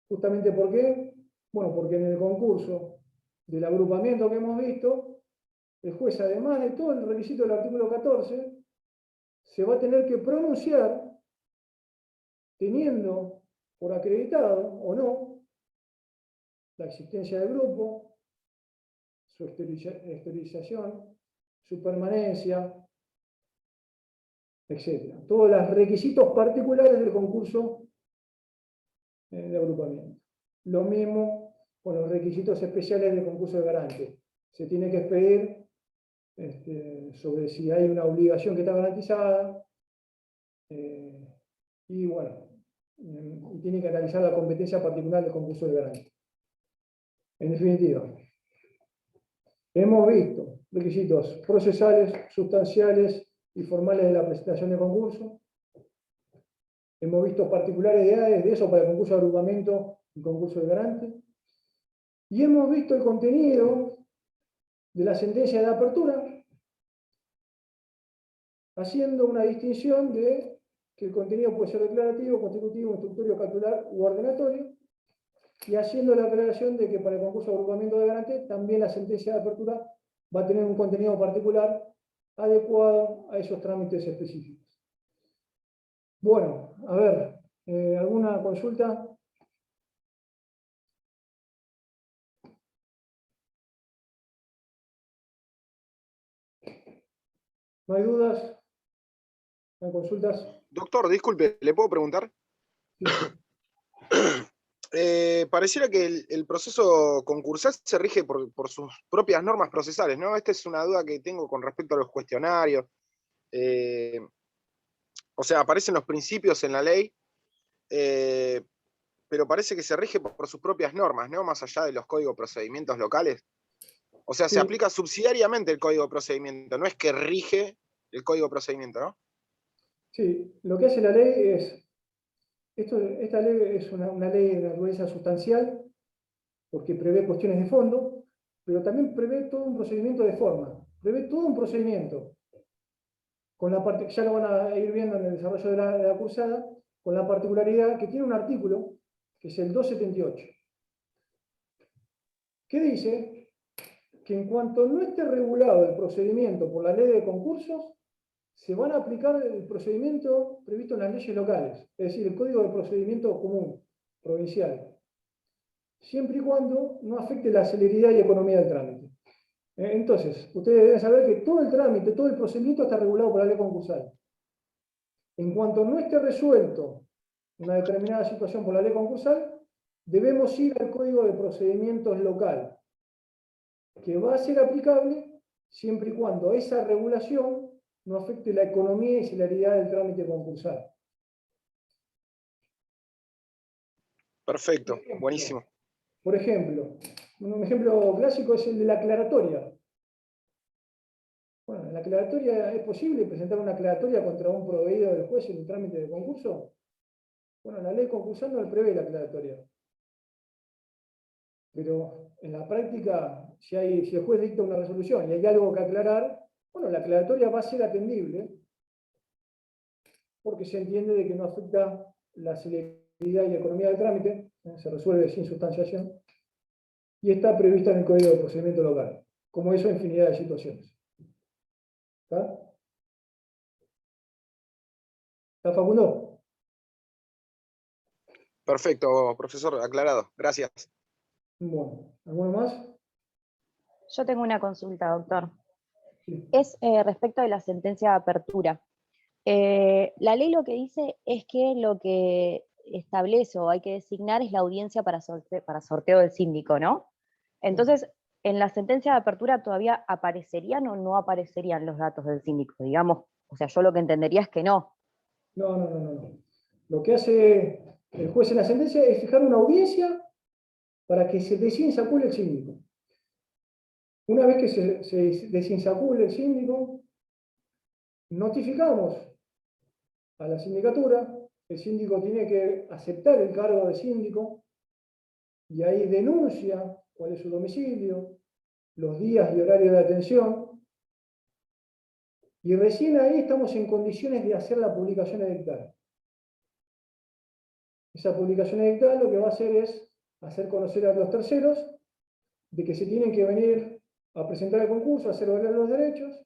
¿Justamente por qué? Bueno, porque en el concurso del agrupamiento que hemos visto, el juez, además de todo el requisito del artículo 14, se va a tener que pronunciar teniendo por acreditado o no la existencia del grupo, su esterilización, su permanencia, etc. Todos los requisitos particulares del concurso de agrupamiento. Lo mismo con los requisitos especiales del concurso de garante. Se tiene que expedir sobre si hay una obligación que está garantizada, y bueno, y tiene que analizar la competencia particular del concurso de garante. En definitiva, hemos visto requisitos procesales, sustanciales y formales de la presentación de concurso. Hemos visto particularidades de eso para el concurso de agrupamiento y concurso de garante. Y hemos visto el contenido de la sentencia de apertura, haciendo una distinción de que el contenido puede ser declarativo, constitutivo, instructorio, capitular u ordenatorio, y haciendo la aclaración de que para el concurso de agrupamiento de garante también la sentencia de apertura va a tener un contenido particular adecuado a esos trámites específicos. Bueno, a ver, ¿alguna consulta? ¿No hay dudas? ¿No hay consultas? Doctor, disculpe, ¿le puedo preguntar? Sí. Pareciera que el proceso concursal se rige por sus propias normas procesales, ¿no? Esta es una duda que tengo con respecto a los cuestionarios. O sea, aparecen los principios en la ley, pero parece que se rige por sus propias normas, ¿no? Más allá de los códigos de procedimientos locales. O sea, Sí. se aplica subsidiariamente el código de procedimiento, no es que rige el código de procedimiento, ¿no? Sí, lo que hace la ley es, esta ley es una ley de naturaleza sustancial, porque prevé cuestiones de fondo, pero también prevé todo un procedimiento de forma, prevé todo un procedimiento, con la parte, ya lo van a ir viendo en el desarrollo de la cursada, con la particularidad que tiene un artículo, que es el 278, que dice que en cuanto no esté regulado el procedimiento por la ley de concursos, se van a aplicar el procedimiento previsto en las leyes locales, es decir, el Código de Procedimiento Común, provincial, siempre y cuando no afecte la celeridad y economía del trámite. Entonces, ustedes deben saber que todo el trámite, todo el procedimiento está regulado por la ley concursal. En cuanto no esté resuelto una determinada situación por la ley concursal, debemos ir al Código de Procedimientos local, que va a ser aplicable siempre y cuando esa regulación no afecte la economía y celeridad del trámite concursal. Perfecto, buenísimo. Por ejemplo, un ejemplo clásico es el de la aclaratoria. Bueno, en la aclaratoria, ¿es posible presentar una aclaratoria contra un proveído del juez en el trámite de concurso? Bueno, la ley concursal no prevé la aclaratoria. Pero en la práctica, si el juez dicta una resolución y hay algo que aclarar, bueno, la aclaratoria va a ser atendible porque se entiende de que no afecta la celeridad y economía del trámite, se resuelve sin sustanciación, y está prevista en el Código de Procedimiento Local, como eso infinidad de situaciones. ¿Está? ¿Está, Facundo? Perfecto, profesor, aclarado. Gracias. Bueno, ¿alguno más? Yo tengo una consulta, doctor. Sí. Es respecto de la sentencia de apertura. La ley lo que dice es que lo que establece o hay que designar es la audiencia para sorteo del síndico, ¿no? Entonces, en la sentencia de apertura todavía aparecerían o no aparecerían los datos del síndico, digamos. O sea, yo lo que entendería es que no. No. Lo que hace el juez en la sentencia es fijar una audiencia para que se desinsacule el síndico. Una vez que se desinsacule el síndico, notificamos a la sindicatura, el síndico tiene que aceptar el cargo de síndico y ahí denuncia cuál es su domicilio, los días y horarios de atención, y recién ahí estamos en condiciones de hacer la publicación edictal. Esa publicación edictal lo que va a hacer es hacer conocer a los terceros de que se tienen que venir a presentar el concurso, a hacer valer los derechos,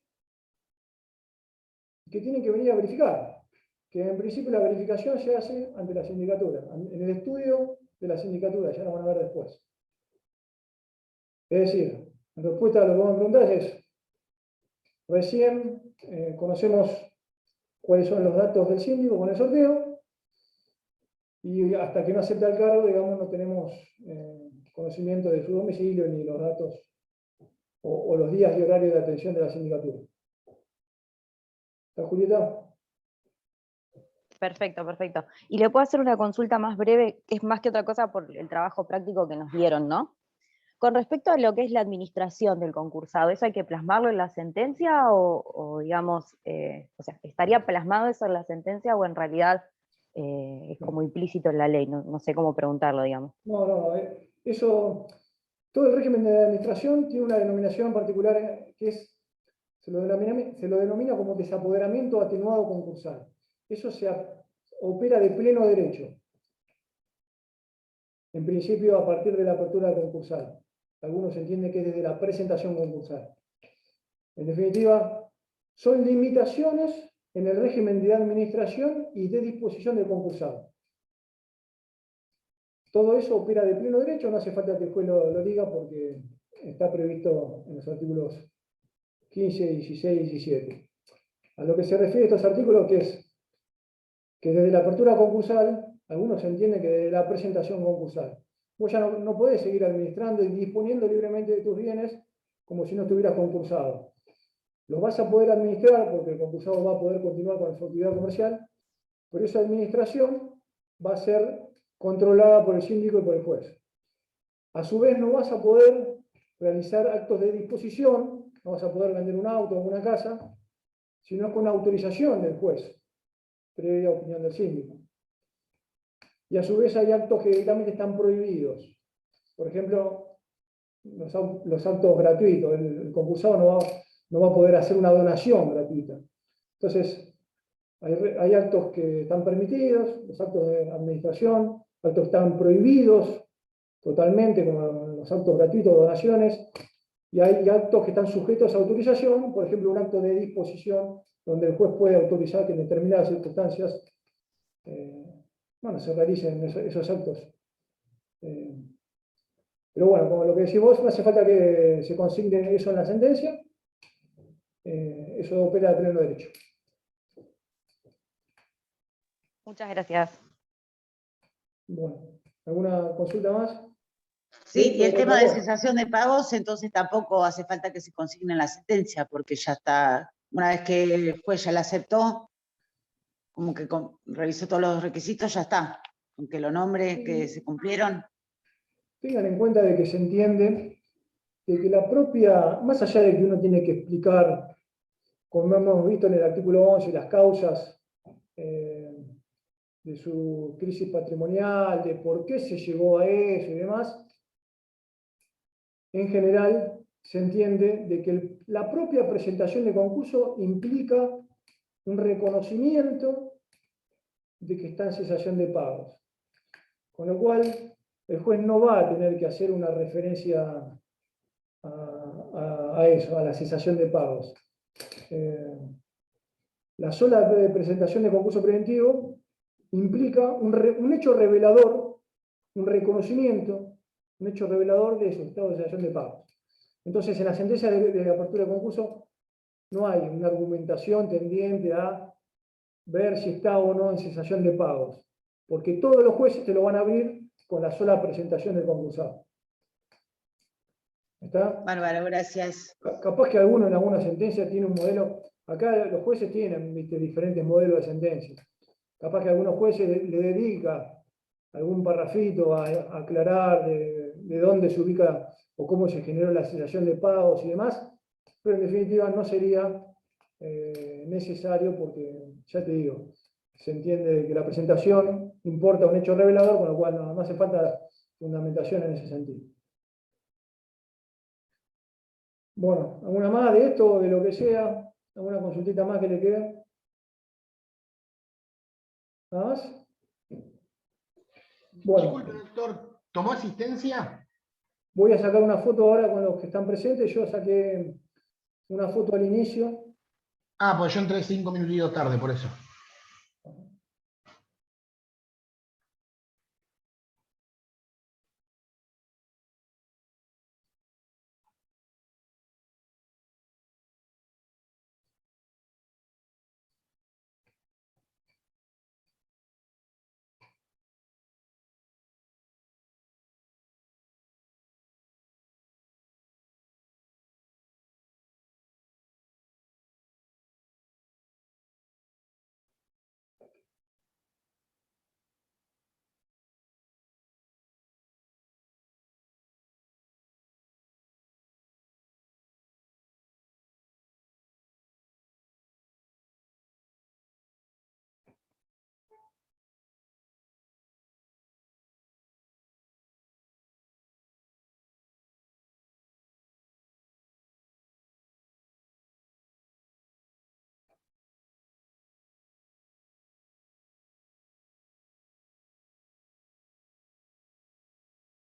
y que tienen que venir a verificar. Que en principio la verificación se hace ante la sindicatura, en el estudio de la sindicatura, ya lo van a ver después. Es decir, en respuesta a lo que vos me preguntás es, recién conocemos cuáles son los datos del síndico con el sorteo, y hasta que no acepta el cargo, digamos, no tenemos conocimiento de su domicilio ni los datos o los días y horarios de atención de la sindicatura. ¿Está, Julieta? Perfecto. Y le puedo hacer una consulta más breve, que es más que otra cosa por el trabajo práctico que nos dieron, ¿no? Con respecto a lo que es la administración del concursado, ¿eso hay que plasmarlo en la sentencia o digamos, o sea, ¿estaría plasmado eso en la sentencia o en realidad es como implícito en la ley? No sé cómo preguntarlo, digamos. No, eso, todo el régimen de administración tiene una denominación particular que es, se lo denomina como desapoderamiento atenuado concursal. Eso opera de pleno derecho. En principio, a partir de la apertura concursal. Algunos entienden que es desde la presentación concursal. En definitiva, son limitaciones en el régimen de administración y de disposición del concursado. Todo eso opera de pleno derecho, no hace falta que el juez lo diga porque está previsto en los artículos 15, 16 y 17. A lo que se refiere a estos artículos, que es que desde la apertura concursal, algunos entienden que desde la presentación concursal, vos ya no podés seguir administrando y disponiendo libremente de tus bienes como si no estuvieras concursado. Los vas a poder administrar porque el concursado va a poder continuar con su actividad comercial, pero esa administración va a ser controlada por el síndico y por el juez. A su vez no vas a poder realizar actos de disposición, no vas a poder vender un auto o una casa, sino con autorización del juez, previa opinión del síndico. Y a su vez hay actos que directamente están prohibidos. Por ejemplo, los actos gratuitos. El concursado no va a poder hacer una donación gratuita. Entonces, hay actos que están permitidos, los actos de administración, actos que están prohibidos totalmente, como los actos gratuitos, donaciones, y hay actos que están sujetos a autorización, por ejemplo, un acto de disposición, donde el juez puede autorizar que en determinadas circunstancias se realicen esos actos. Pero bueno, como lo que decís vos, no hace falta que se consigne eso en la sentencia, eso opera de pleno derecho. Muchas gracias. Bueno, ¿alguna consulta más? Sí, y el tema de cesación de pagos, entonces tampoco hace falta que se consigne en la sentencia, porque ya está, una vez que el juez ya la aceptó, como que revisó todos los requisitos, ya está. Aunque lo nombre que se cumplieron. Tengan en cuenta de que se entiende de que la propia, más allá de que uno tiene que explicar, como hemos visto en el artículo 11, las causas de su crisis patrimonial, de por qué se llegó a eso y demás, en general se entiende de que la propia presentación de concurso implica un reconocimiento de que está en cesación de pagos. Con lo cual, el juez no va a tener que hacer una referencia a eso, a la cesación de pagos. La sola presentación de concurso preventivo implica un hecho revelador, un reconocimiento, un hecho revelador de su estado de cesación de pagos. Entonces, en la sentencia de apertura de concurso no hay una argumentación tendiente a ver si está o no en cesación de pagos, porque todos los jueces te lo van a abrir con la sola presentación del concursado. ¿Está? Bárbaro, gracias. Capaz que alguno en alguna sentencia tiene un modelo, acá los jueces tienen, ¿viste?, diferentes modelos de sentencia. Capaz que algunos jueces le dedica algún parrafito a aclarar de dónde se ubica o cómo se generó la cesación de pagos y demás, pero en definitiva no sería necesario porque, ya te digo, se entiende que la presentación importa un hecho revelador, con lo cual no hace falta fundamentación en ese sentido. Bueno, ¿alguna más de esto, de lo que sea? ¿Alguna consultita más que le quede? ¿Nada más? Bueno. Disculpe, doctor, ¿tomó asistencia? Voy a sacar una foto ahora con los que están presentes. Yo saqué una foto al inicio. Ah, pues yo entré 5 minutitos tarde, por eso.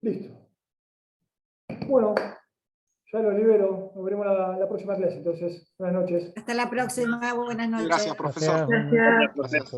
Listo. Bueno, ya lo libero. Nos veremos la próxima clase. Entonces, buenas noches. Hasta la próxima. Buenas noches. Gracias, profesor. Gracias. Gracias.